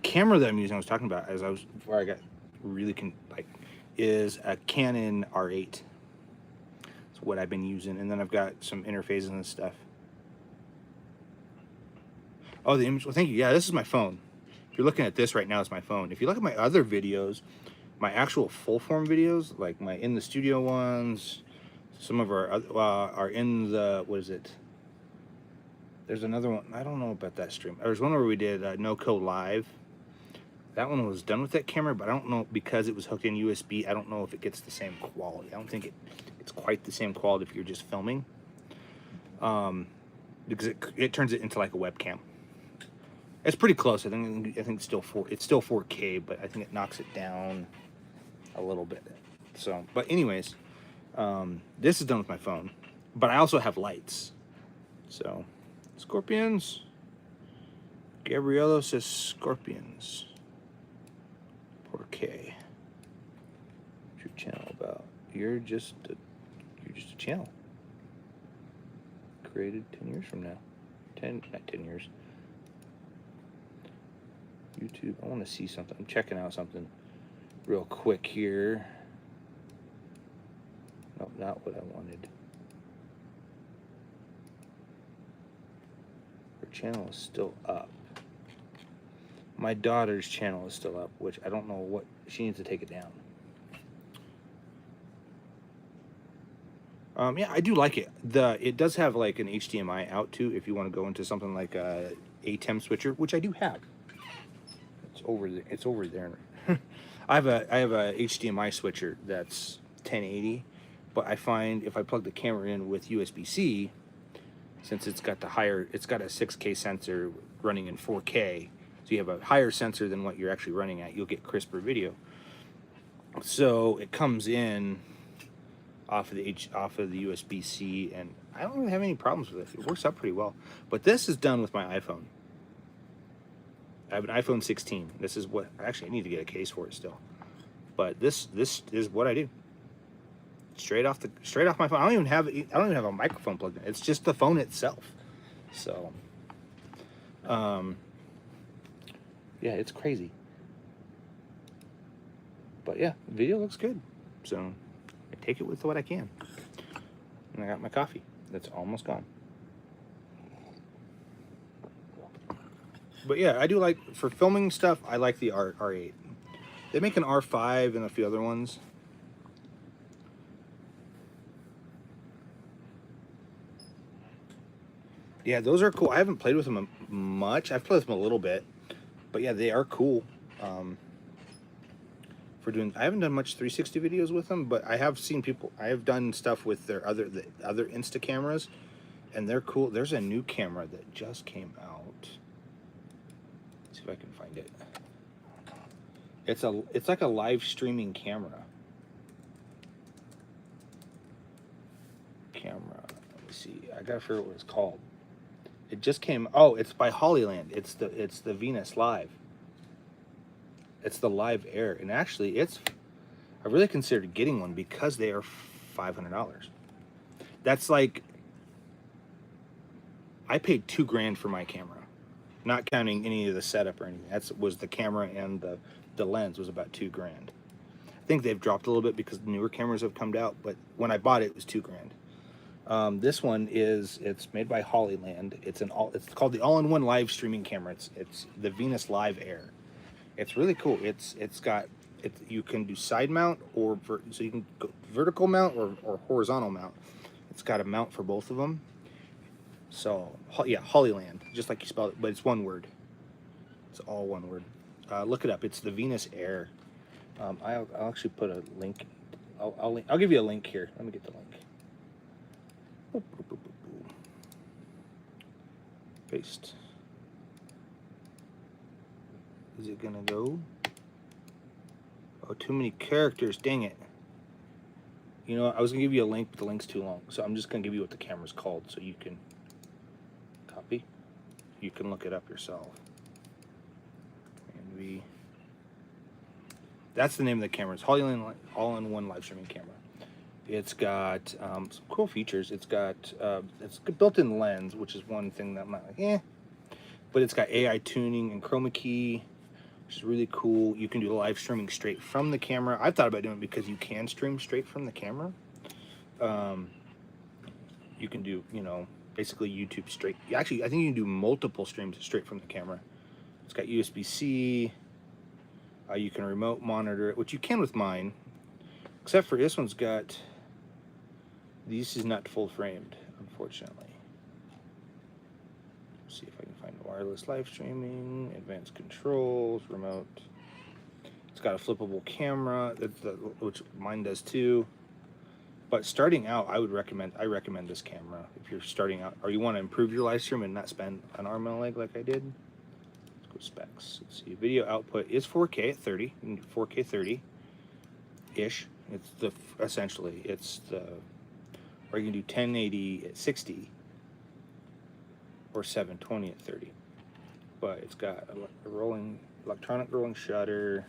camera that I'm using, I was talking about before I got really is a Canon R8. That's what I've been using, and then I've got some interfaces and stuff. Oh, the image. Well, thank you. Yeah, this is my phone. If you're looking at this right now, it's my phone. If you look at my other videos, my actual full form videos, like my in the studio ones, some of our are in the, what is it? There's another one. I don't know about that stream. There's one where we did No-Co Live. That one was done with that camera, but I don't know, because it was hooked in USB, I don't know if it gets the same quality. I don't think it's quite the same quality if you're just filming. Because it turns it into like a webcam. It's pretty close. I think it's still 4K, but I think it knocks it down a little bit. So, but anyways, this is done with my phone, but I also have lights. So, scorpions. Gabriello says scorpions. 4K. What's your channel about? You're just a channel created 10 years from now. Not 10 years. YouTube. I want to see something. I'm checking out something real quick here. Nope, not what I wanted. Her channel is still up. My daughter's channel is still up, which I don't know what, she needs to take it down. Yeah, I do like it. It does have like an HDMI out too, if you want to go into something like a ATEM switcher, which I do have. It's over there. It's over there. I have a HDMI switcher that's 1080, but I find if I plug the camera in with USB-C, since it's got a 6K sensor running in 4K, so you have a higher sensor than what you're actually running at, you'll get crisper video. So it comes in off of the USB-C, and I don't really have any problems with it. It works out pretty well. But this is done with my iPhone. I have an iPhone 16. This is what, actually I need to get a case for it still. But this is what I do. Straight off my phone. I don't even have a microphone plugged in. It's just the phone itself. So yeah, it's crazy. But yeah, the video looks good. So I take it with what I can. And I got my coffee. That's almost gone. But yeah, I do like, for filming stuff, I like the R8. They make an R5 and a few other ones. Yeah, those are cool. I haven't played with them much. I've played with them a little bit. But yeah, they are cool. I haven't done much 360 videos with them, but I have seen people, I have done stuff with the other Insta cameras, and they're cool. There's a new camera that just came out. Let's see if I can find it. It's like a live streaming camera. Let me see. I gotta figure out what it's called. It just came. Oh, it's by Hollyland. It's the Venus Live. It's the Live Air, and actually, I really considered getting one because they are $500. That's like, I paid $2,000 for my camera, not counting any of the setup or anything. That was the camera, and the lens was about $2,000. I think they've dropped a little bit because the newer cameras have come out, but when I bought it, it was $2,000. This one it's made by Hollyland. It's called the all-in-one live streaming camera. It's the Venus Live Air. It's really cool. You can do side mount so you can go vertical mount or horizontal mount. It's got a mount for both of them. So yeah, Hollyland, just like you spelled it, but it's one word. It's all one word. Look it up. It's the Venus Air. I'll actually put a link. I'll give you a link here. Let me get the link. Boop, boop, boop, boop, boop. Paste. Is it gonna go? Oh, too many characters, dang it. You know what? I was gonna give you a link, but the link's too long. So I'm just gonna give you what the camera's called so you can copy. You can look it up yourself. And that's the name of the camera. It's all-in-one live streaming camera. It's got some cool features. It's got it's a built-in lens, which is one thing that I'm not like, but it's got AI tuning and chroma key, which is really cool. You can do live streaming straight from the camera. I've thought about doing it because you can stream straight from the camera. You can do, you know, basically YouTube straight. Actually, I think you can do multiple streams straight from the camera. It's got USB-C. You can remote monitor it, which you can with mine, except for this one's got, this is not full framed, unfortunately. Let's see if I can find wireless live streaming, advanced controls, remote. It's got a flippable camera, which mine does too. But starting out, I recommend this camera if you're starting out or you want to improve your live stream and not spend an arm and a leg like I did. Let's go specs. Let's see. Video output is 4K at 30. You can do 4K 30-ish. It's essentially it's the, or you can do 1080 at 60 or 720 at 30. But it's got a electronic rolling shutter.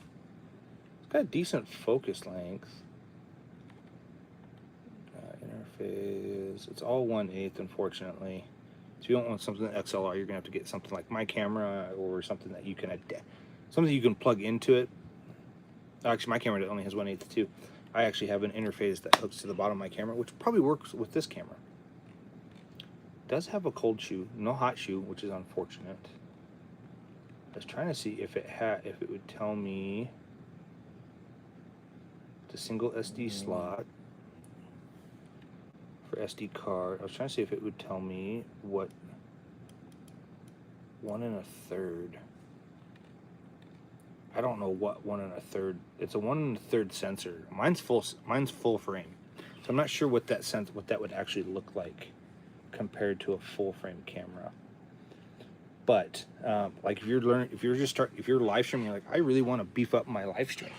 It's got a decent focus length. Interface. It's all 1/8, unfortunately. So you don't want something XLR. You're gonna have to get something like my camera or something that you can something you can plug into it. Actually, my camera only has 1/8 too. I actually have an interface that hooks to the bottom of my camera, which probably works with this camera. It does have a cold shoe, no hot shoe, which is unfortunate. I was trying to see if it would tell me the single SD slot for SD card. I was trying to see if it would tell me what 1 1/3. I don't know what 1 1/3. It's a 1 1/3 sensor. Mine's full frame, so I'm not sure what that would actually look like compared to a full frame camera. But like if you're live streaming, you're like, I really want to beef up my live stream,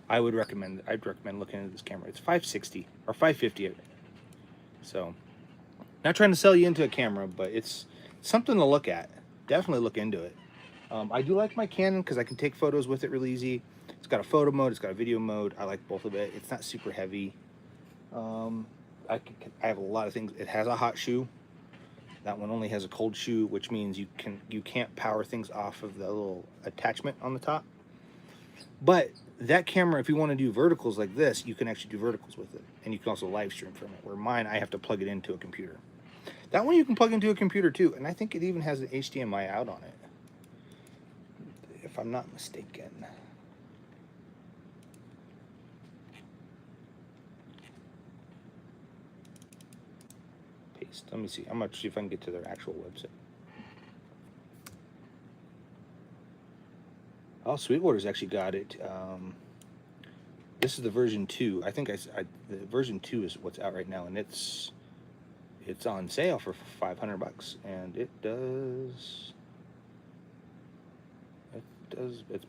I'd recommend looking into this camera. It's 560 or 550. So, not trying to sell you into a camera, but it's something to look at. Definitely look into it. I do like my Canon because I can take photos with it really easy. It's got a photo mode, it's got a video mode. I like both of it. It's not super heavy. I have a lot of things. It has a hot shoe. That one only has a cold shoe, which means you can't power things off of the little attachment on the top. But that camera, if you want to do verticals like this, you can actually do verticals with it, and you can also live stream from it. Where mine, I have to plug it into a computer. That one you can plug into a computer too, and I think it even has an HDMI out on it, if I'm not mistaken. Paste. Let me see. I'm gonna see if I can get to their actual website. Oh, Sweetwater's actually got it. This is the version 2. I think the version 2 is what's out right now, and it's on sale for $500, and it's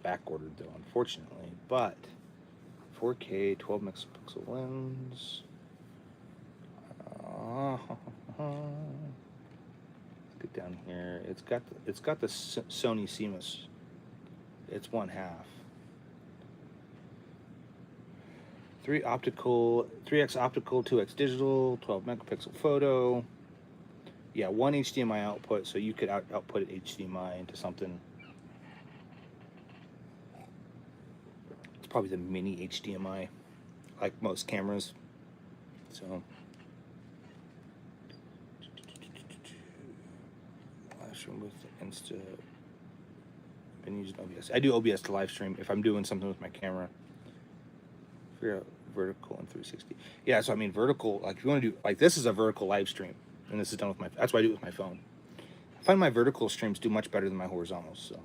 back ordered though, unfortunately. But 4K 12 megapixel lens. Let's get down here. It's got the Sony CMOS. It's 1/2. 3x optical, 2x digital, 12 megapixel photo. Yeah, 1 HDMI output, so you could output it HDMI into something. It's probably the mini HDMI, like most cameras. So. Live stream with Insta. Been using OBS. I do OBS to live stream if I'm doing something with my camera. Figure out vertical and 360. Yeah, so I mean vertical, like if you want to do, like this is a vertical live stream, and this is done with that's why I do it with my phone. I find my vertical streams do much better than my horizontals, so.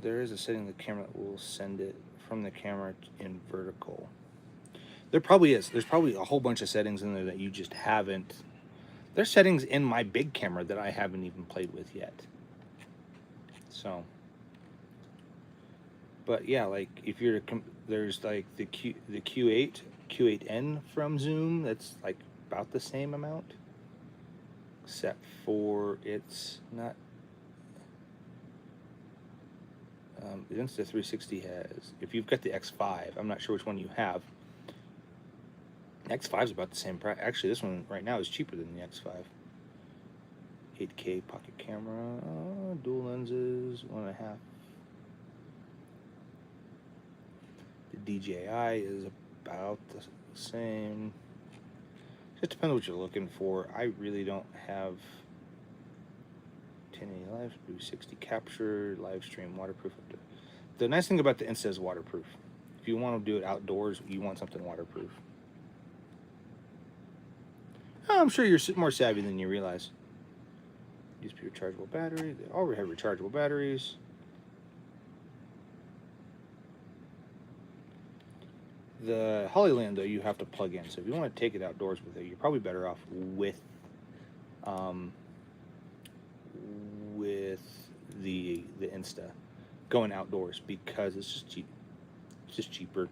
There is a setting in the camera that will send it from the camera in vertical. There probably is. There's probably a whole bunch of settings in there that you just haven't. There's settings in my big camera that I haven't even played with yet. So, but yeah, like if you're there's like the Q8N from Zoom. That's like about the same amount, except for it's not. The Insta360 has. If you've got the X5, I'm not sure which one you have. X5 is about the same price. Actually, this one right now is cheaper than the X5. 8K pocket camera, dual lenses, 1.5. The DJI is about the same. Just depends on what you're looking for. I really don't have 1080 live, 360 capture, live stream, waterproof. The nice thing about the Insta is waterproof. If you want to do it outdoors, you want something waterproof. Oh, I'm sure you're more savvy than you realize. USB rechargeable battery. They already have rechargeable batteries. The Hollyland, though, you have to plug in. So if you want to take it outdoors with it, you're probably better off with the Insta going outdoors, because it's just cheap. It's just cheaper.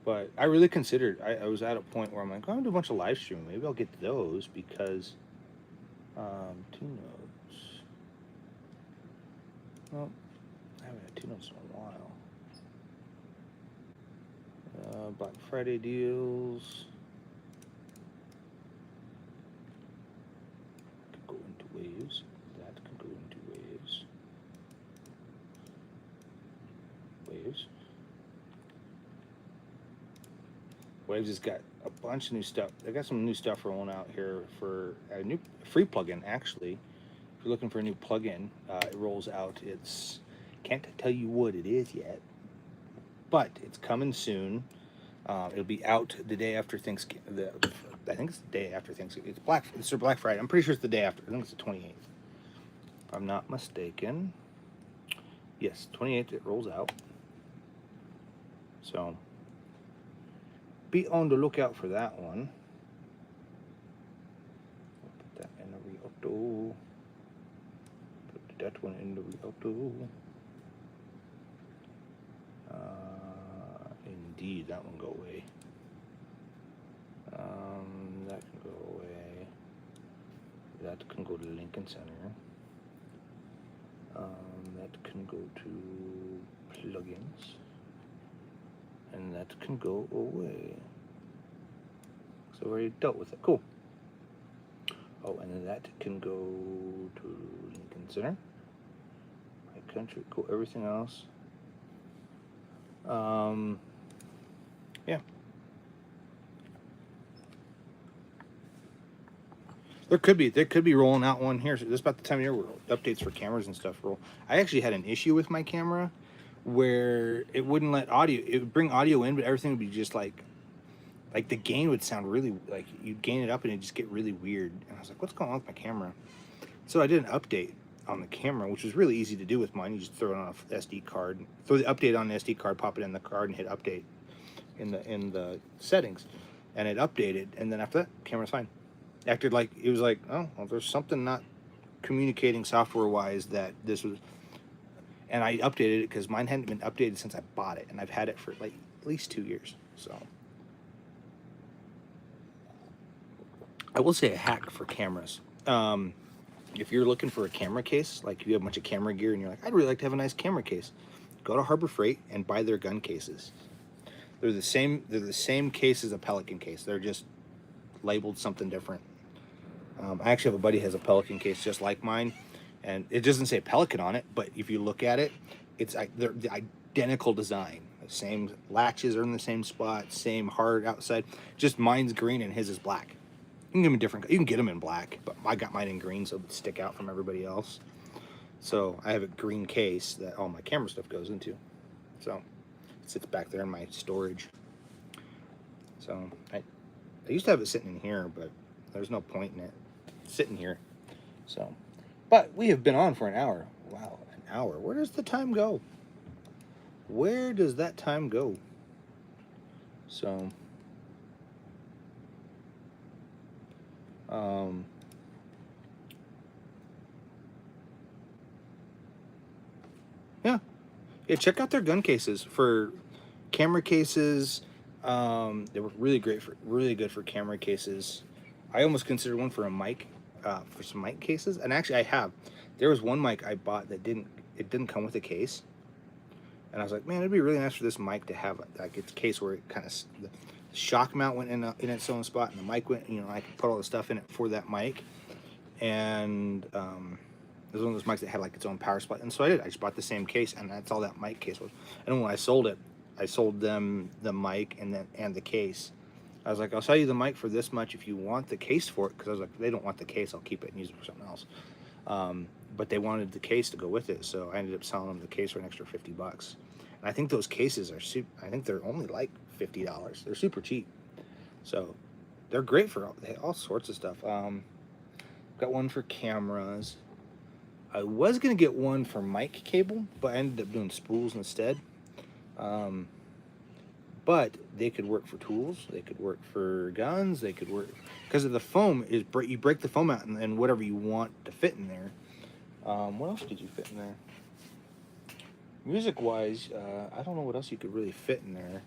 But I really considered, I was at a point where I'm like, I'm gonna do a bunch of live streaming. Maybe I'll get those, because 2 notes. Well, I haven't had 2 notes in a while. Black Friday deals. Could go into waves. That can go into waves. Waves. Waves has got a bunch of new stuff. They got some new stuff rolling out here for a new free plugin. Actually, if you're looking for a new plugin, it rolls out. It's, can't tell you what it is yet, but it's coming soon. It'll be out the day after Thanksgiving. I think it's the day after Thanksgiving. It's Black Friday. I'm pretty sure it's the day after. I think it's the 28th, if I'm not mistaken. Yes, 28th it rolls out. So be on the lookout for that one. Put that in the Rialto. Put that one in the Rialto. Indeed, that one go away. That can go away. That can go to Lincoln Center. That can go to plugins. And that can go away. So we already dealt with it. Cool. Oh, and then that can go to Lincoln Center. My country. Cool. Everything else. Yeah. They could be rolling out one here. So this is about the time of year where updates for cameras and stuff roll. I actually had an issue with my camera where it wouldn't let audio. It would bring audio in, but everything would be just like the gain would sound really, like you'd gain it up and it'd just get really weird. And I was like, what's going on with my camera? So I did an update on the camera, which was really easy to do with mine. You just throw it on an SD card, throw the update on the SD card, pop it in the card, and hit update in the settings, and it updated. And then after that, camera's fine. Acted like it was like, oh, well, there's something not communicating software-wise that this was. And I updated it because mine hadn't been updated since I bought it, and I've had it for like at least 2 years. So I will say a hack for cameras. If you're looking for a camera case, like if you have a bunch of camera gear and you're like, I'd really like to have a nice camera case, go to Harbor Freight and buy their gun cases. They're the same case as a Pelican case. They're just labeled something different. I actually have a buddy who has a Pelican case just like mine, and it doesn't say Pelican on it, but if you look at it, it's they're the identical design. The same latches are in the same spot, same hard outside. Just mine's green and his is black. You can get them in different. You can get them in black, but I got mine in green, so it would stick out from everybody else. So I have a green case that all my camera stuff goes into. So it sits back there in my storage. So I used to have it sitting in here, but there's no point in it sitting here. So, but we have been on for an hour. Wow, an hour. Where does the time go? Where does that time go? So, yeah. Yeah, check out their gun cases for camera cases. They were really really good for camera cases. I almost considered one for a mic, for some mic cases. And actually, I have. There was one mic I bought that didn't come with a case, and I was like, man, it'd be really nice for this mic to have like its case where it kind of the shock mount went in its own spot, and the mic went. You know, I could put all the stuff in it for that mic, and it was one of those mics that had like its own power supply, and so I did. I just bought the same case, and that's all that mic case was. And when I sold it, I sold them the mic and the case. I was like, I'll sell you the mic for this much if you want the case for it, because I was like, they don't want the case, I'll keep it and use it for something else. But they wanted the case to go with it, so I ended up selling them the case for an extra $50. And I think those cases are I think they're only like $50. They're super cheap, so they're great for all sorts of stuff. Got one for cameras. I was gonna get one for mic cable, but I ended up doing spools instead. But they could work for tools, they could work for guns, they could work, because of the foam is you break the foam out and whatever you want to fit in there. What else could you fit in there? Music wise, I don't know what else you could really fit in there.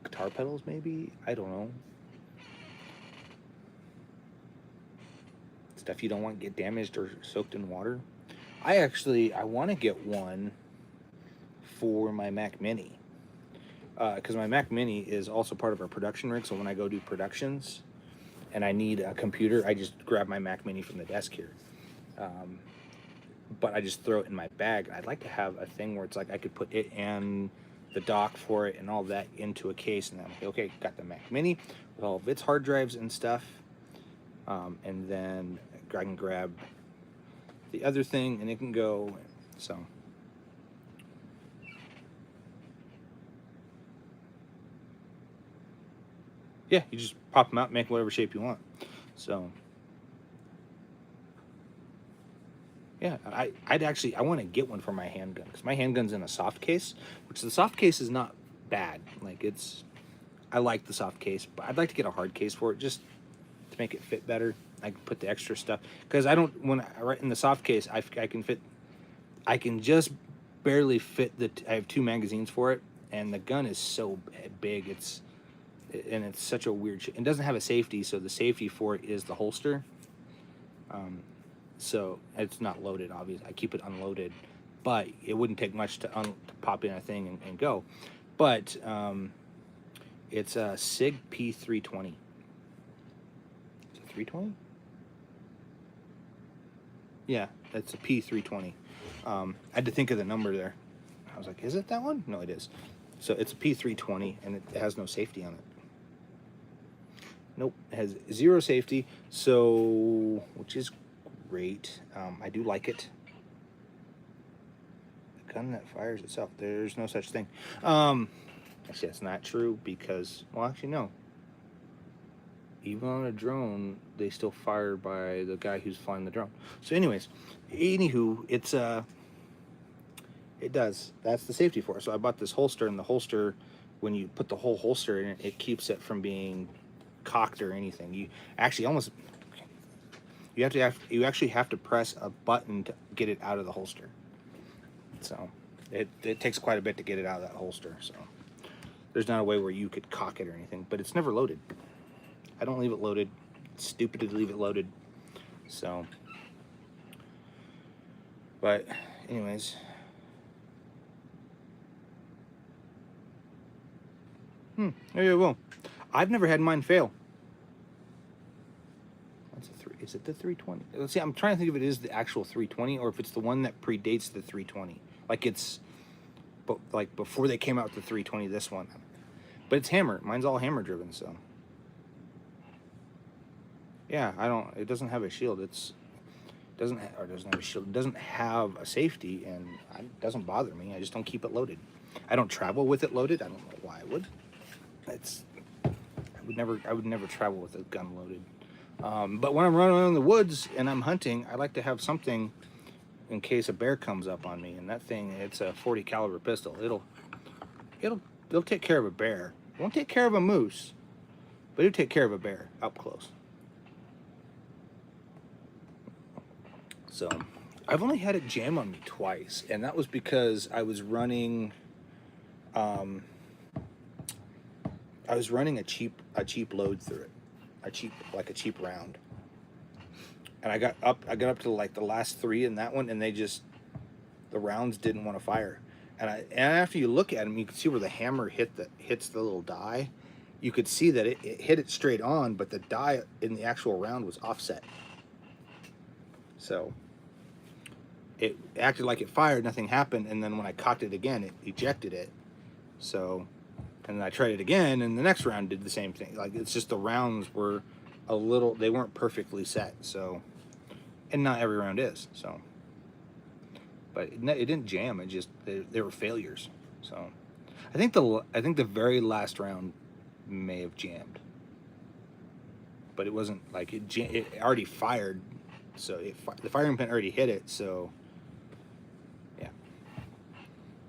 Guitar pedals maybe, I don't know. Stuff you don't want to get damaged or soaked in water. I want to get one for my Mac Mini, because my Mac Mini is also part of our production rig, so when I go do productions and I need a computer, I just grab my Mac Mini from the desk here. But I just throw it in my bag. I'd like to have a thing where it's like I could put it and the dock for it and all that into a case, and then I'm like, okay, got the Mac Mini with all of its hard drives and stuff, and then I can grab the other thing and it can go. So yeah, you just pop them out, make whatever shape you want. So yeah, I want to get one for my handgun, because my handgun's in a soft case, which the soft case is not bad. Like I like the soft case, but I'd like to get a hard case for it just to make it fit better. I can put the extra stuff, because I don't, when I write in the soft case, I can just barely fit I have 2 magazines for it, and the gun is so big, it's such a weird shape. It doesn't have a safety, so the safety for it is the holster. So it's not loaded, obviously. I keep it unloaded, but it wouldn't take much to pop in a thing and go. But it's a SIG P320. Is it 320? Yeah, it's a P320. I had to think of the number there. I was like, is it that one? No, it is. So it's a P320, and it has no safety on it. Nope, it has 0 safety, so, which is great. I do like it. The gun that fires itself, there's no such thing. Actually, that's not true, because, well, actually, no. Even on a drone, they still fire by the guy who's flying the drone. So anyways, anywho, it does. That's the safety for it. So I bought this holster, and the holster, when you put the whole holster in it, it keeps it from being cocked or anything. You actually you actually have to press a button to get it out of the holster. So it takes quite a bit to get it out of that holster. So there's not a way where you could cock it or anything, but it's never loaded. I don't leave it loaded. It's stupid to leave it loaded. So, but anyways, there you go. I've never had mine fail. That's a 3. Is it the 320? Let's see. I'm trying to think if it is the actual 320 or if it's the one that predates the 320. Like it's, but like before they came out with the 320. This one, but it's hammer. Mine's all hammer driven. So yeah, it doesn't have a shield. It doesn't have a shield. It doesn't have a safety, and it doesn't bother me. I just don't keep it loaded. I don't travel with it loaded. I don't know why I would. I would never travel with a gun loaded. But when I'm running around in the woods and I'm hunting, I like to have something, in case a bear comes up on me. And that thing, it's a 40 caliber pistol. It'll take care of a bear. It won't take care of a moose, but it'll take care of a bear up close. So I've only had it jam on me twice, and that was because I was running a cheap load through it, a cheap round. And I got up to like the last 3 in that one, and the rounds didn't want to fire. And after you look at them, you can see where the hammer hits the little die. You could see that it hit it straight on, but the die in the actual round was offset. So it acted like it fired, nothing happened, and then when I cocked it again, it ejected it. So, and then I tried it again, and the next round did the same thing. Like, it's just the rounds were they weren't perfectly set. So, and not every round is. So, but it didn't jam. It just they were failures. So, I think the very last round may have jammed, but it wasn't like it already fired. So the firing pin already hit it. So yeah,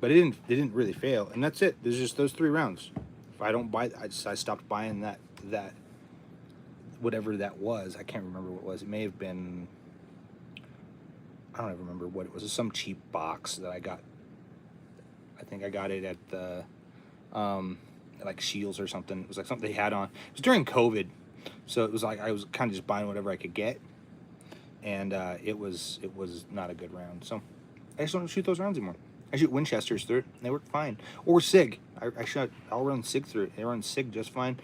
but it didn't really fail, and that's it. There's just those 3 rounds. If I don't buy, I stopped buying that whatever that was. I can't remember what it was. It may have been, I don't even remember what it was. It was some cheap box that I got. I think I got it at the like Shields or something. It was like something they had on. It was during COVID, so it was like I was kind of just buying whatever I could get, and it was not a good round. So I just don't shoot those rounds anymore. I shoot Winchesters through it, and they work fine. Or SIG. I'll run SIG through it. They run SIG just fine.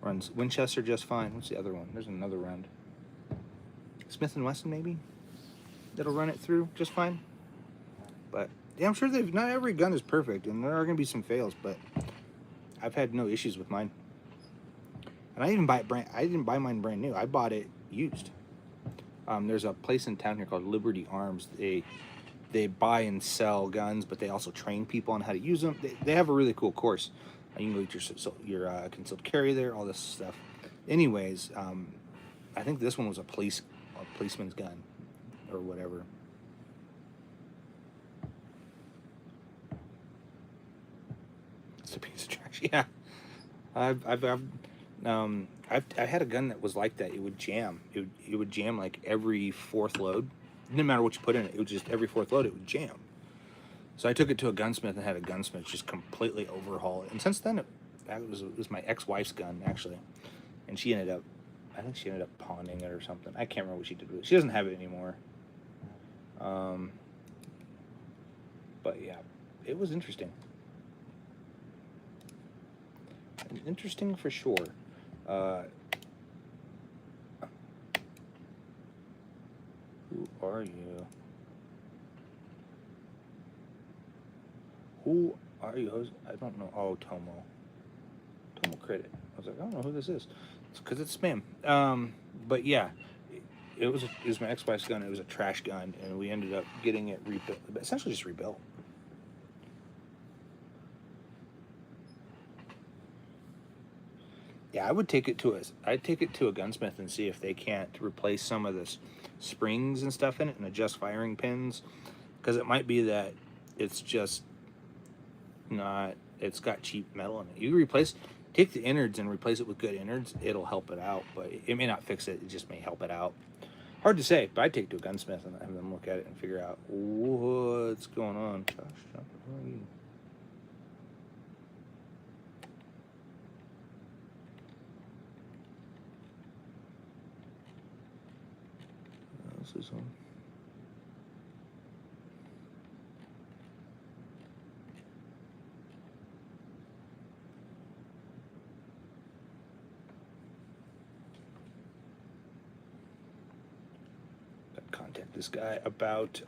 Runs Winchester just fine. What's the other one? There's another round. Smith & Wesson maybe? That'll run it through just fine. But yeah, I'm sure not every gun is perfect, and there are going to be some fails, but I've had no issues with mine. And I didn't buy mine brand new. I bought it used. There's a place in town here called Liberty Arms. They buy and sell guns, but they also train people on how to use them. They have a really cool course. You can go get your concealed carry there, all this stuff. Anyways, I think this one was a policeman's gun or whatever. It's a piece of trash. Yeah, I've had a gun that was like that. It would jam. It would jam like every 4th load. It didn't matter what you put in it. It was just every 4th load it would jam. So I took it to a gunsmith and had a gunsmith just completely overhaul it. And since then, it was my ex-wife's gun, actually. And I think she ended up pawning it or something. I can't remember what she did with it. She doesn't have it anymore. But yeah, it was interesting. Interesting for sure. Who are you? Who are you? I don't know. Oh, Tomo Credit. I was like, I don't know who this is. It's because it's spam. But yeah, it was my ex-wife's gun. It was a trash gun, and we ended up getting it rebuilt. Essentially, just rebuilt. Yeah, I'd take it to a gunsmith and see if they can't replace some of the springs and stuff in it and adjust firing pins, because it might be that it's just not. It's got cheap metal in it. You take the innards and replace it with good innards. It'll help it out, but it may not fix it. It just may help it out. Hard to say, but I'd take it to a gunsmith and have them look at it and figure out what's going on. Josh, where are you? This one. Contact this guy about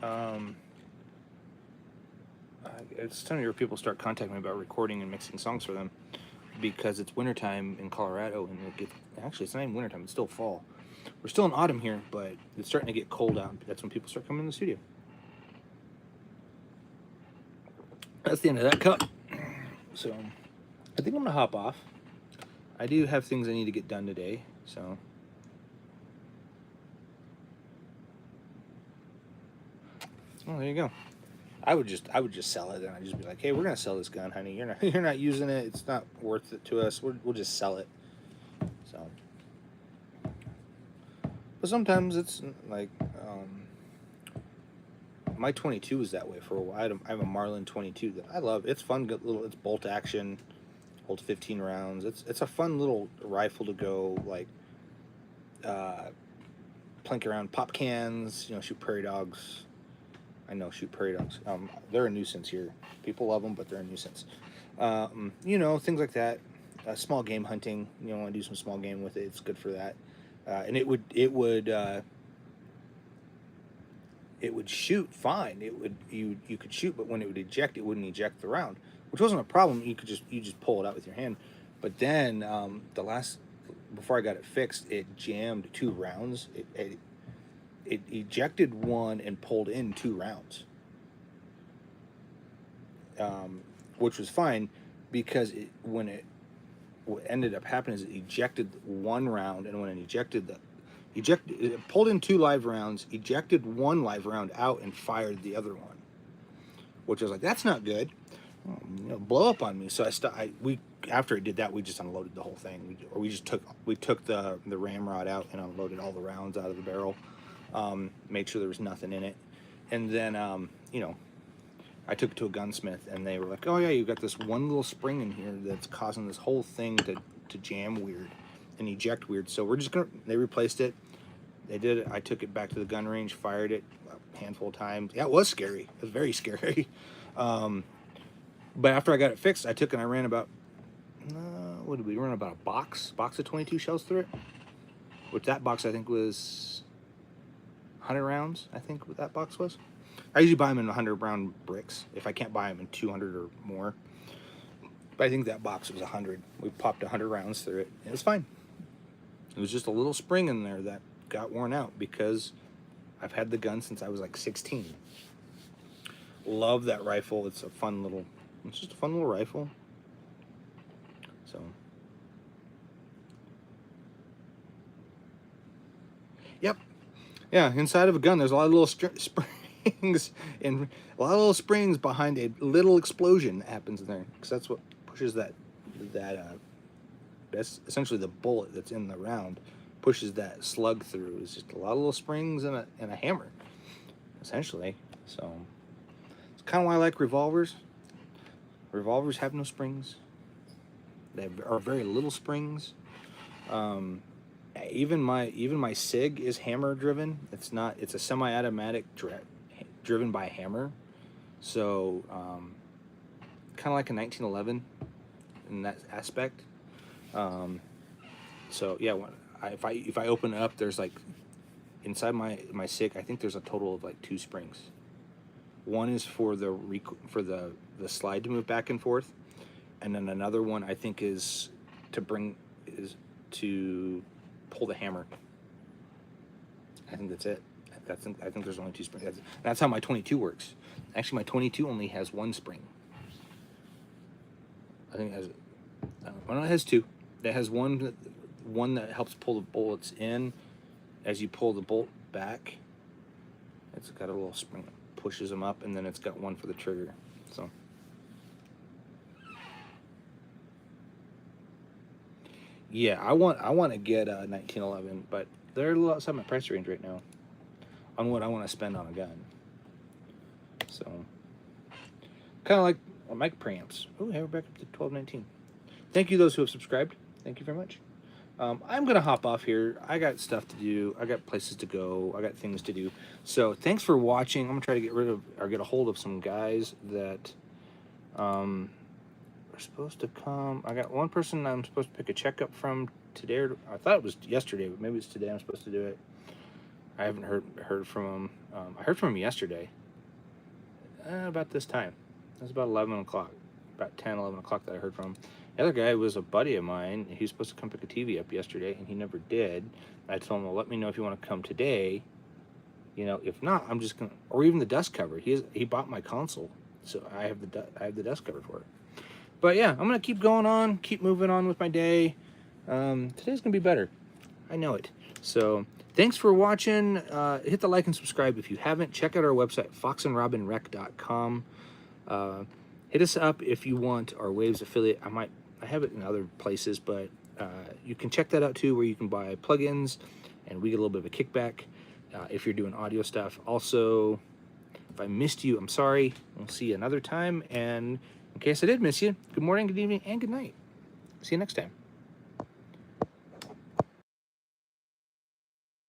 it's time where people start contacting me about recording and mixing songs for them, because it's wintertime in Colorado, and actually it's not even wintertime, it's still fall. We're still in autumn here, but it's starting to get cold out. That's when people start coming in the studio. That's the end of that cup. So I think I'm gonna hop off. I do have things I need to get done today, so Well, there you go. I would just sell it, and I'd just be like, hey, we're gonna sell this gun, honey. You're not using it. It's not worth it to us. We'll just sell it. So, but sometimes it's like my 22 is that way for a while. I have a Marlin 22 that I love. It's fun, good little. It's bolt action, holds 15 rounds. It's a fun little rifle to go like plink around, pop cans. Shoot prairie dogs. I know, shoot prairie dogs. They're a nuisance here. People love them, but they're a nuisance. Things like that. Small game hunting. You want to do some small game with it. It's good for that. And it would shoot fine. You could shoot, but when it would eject, it wouldn't eject the round, which wasn't a problem. You just pull it out with your hand. But then before I got it fixed, it jammed 2 rounds. It ejected 1 and pulled in 2 rounds, which was fine because what ended up happening is it ejected 1 round, and when it it pulled in 2 live rounds, ejected 1 live round out, and fired the other one, which was like, that's not good. Blow up on me. So after it did that, we just unloaded the whole thing. We took the ramrod out and unloaded all the rounds out of the barrel. Made sure there was nothing in it, and then I took it to a gunsmith, and they were like, oh yeah, you've got this one little spring in here that's causing this whole thing to jam weird and eject weird, so they replaced it. They did it. I took it back to the gun range, fired it a handful of times. Yeah, it was scary. It was very scary. But after I got it fixed, I took and I ran about what did we run, about a box of 22 shells through it, which that box I think was 100 rounds, I think what that box was. I usually buy them in 100 round bricks if I can't buy them in 200 or more. But I think that box was 100. We popped 100 rounds through it. It was fine. It was just a little spring in there that got worn out because I've had the gun since I was like 16. Love that rifle. It's just a fun little rifle. So, yep. Yeah, inside of a gun, there's a lot of little springs and a lot of little springs behind a little explosion that happens in there, because that's what pushes that's essentially the bullet that's in the round, pushes that slug through. It's just a lot of little springs and a hammer, essentially. So it's kind of why I like revolvers. Revolvers have no springs. They are very little springs. Even my SIG is hammer driven. It's a semi-automatic driven by hammer. So kind of like a 1911 in that aspect. So yeah, if I open it up, there's like inside my SIG, I think there's a total of like 2 springs. One is for the slide to move back and forth, and then another one I think is to pull the hammer. I think that's it. I think there's only 2 springs. That's how my 22 works. Actually, my 22 only has 1 spring. I think it has. Well, it has 2. It has one that helps pull the bullets in as you pull the bolt back. It's got a little spring that pushes them up, and then it's got one for the trigger. So. Yeah, I want to get a 1911, but they're a little outside my price range right now on what I want to spend on a gun. So, kind of like mic preamps. Oh, hey, we're back up to 1219. Thank you those who have subscribed. Thank you very much. I'm gonna hop off here. I got stuff to do. I got places to go. I got things to do. So thanks for watching. I'm gonna try to get a hold of some guys that are supposed to come. I got one person I'm supposed to pick a checkup from today. I thought it was yesterday, but maybe it's today I'm supposed to do it. I haven't heard from him. I heard from him yesterday about this time. It was about 11 o'clock, about 10, 11 o'clock that I heard from him. The other guy was a buddy of mine. He was supposed to come pick a TV up yesterday, and he never did. I told him, well, let me know if you want to come today. If not, I'm just gonna, or even the dust cover. He bought my console, so I have the dust cover for it. But yeah, I'm gonna keep going on, keep moving on with my day. Today's gonna be better. I know it. So Thanks for watching. Hit the like and subscribe if you haven't. Check out our website, foxandrobynrec.com. Hit us up if you want our Waves affiliate. I have it in other places, but you can check that out too, where you can buy plugins and we get a little bit of a kickback if you're doing audio stuff. Also, if I missed you, I'm sorry. We'll see you another time. And in case I did miss you, good morning, good evening, and good night. See you next time.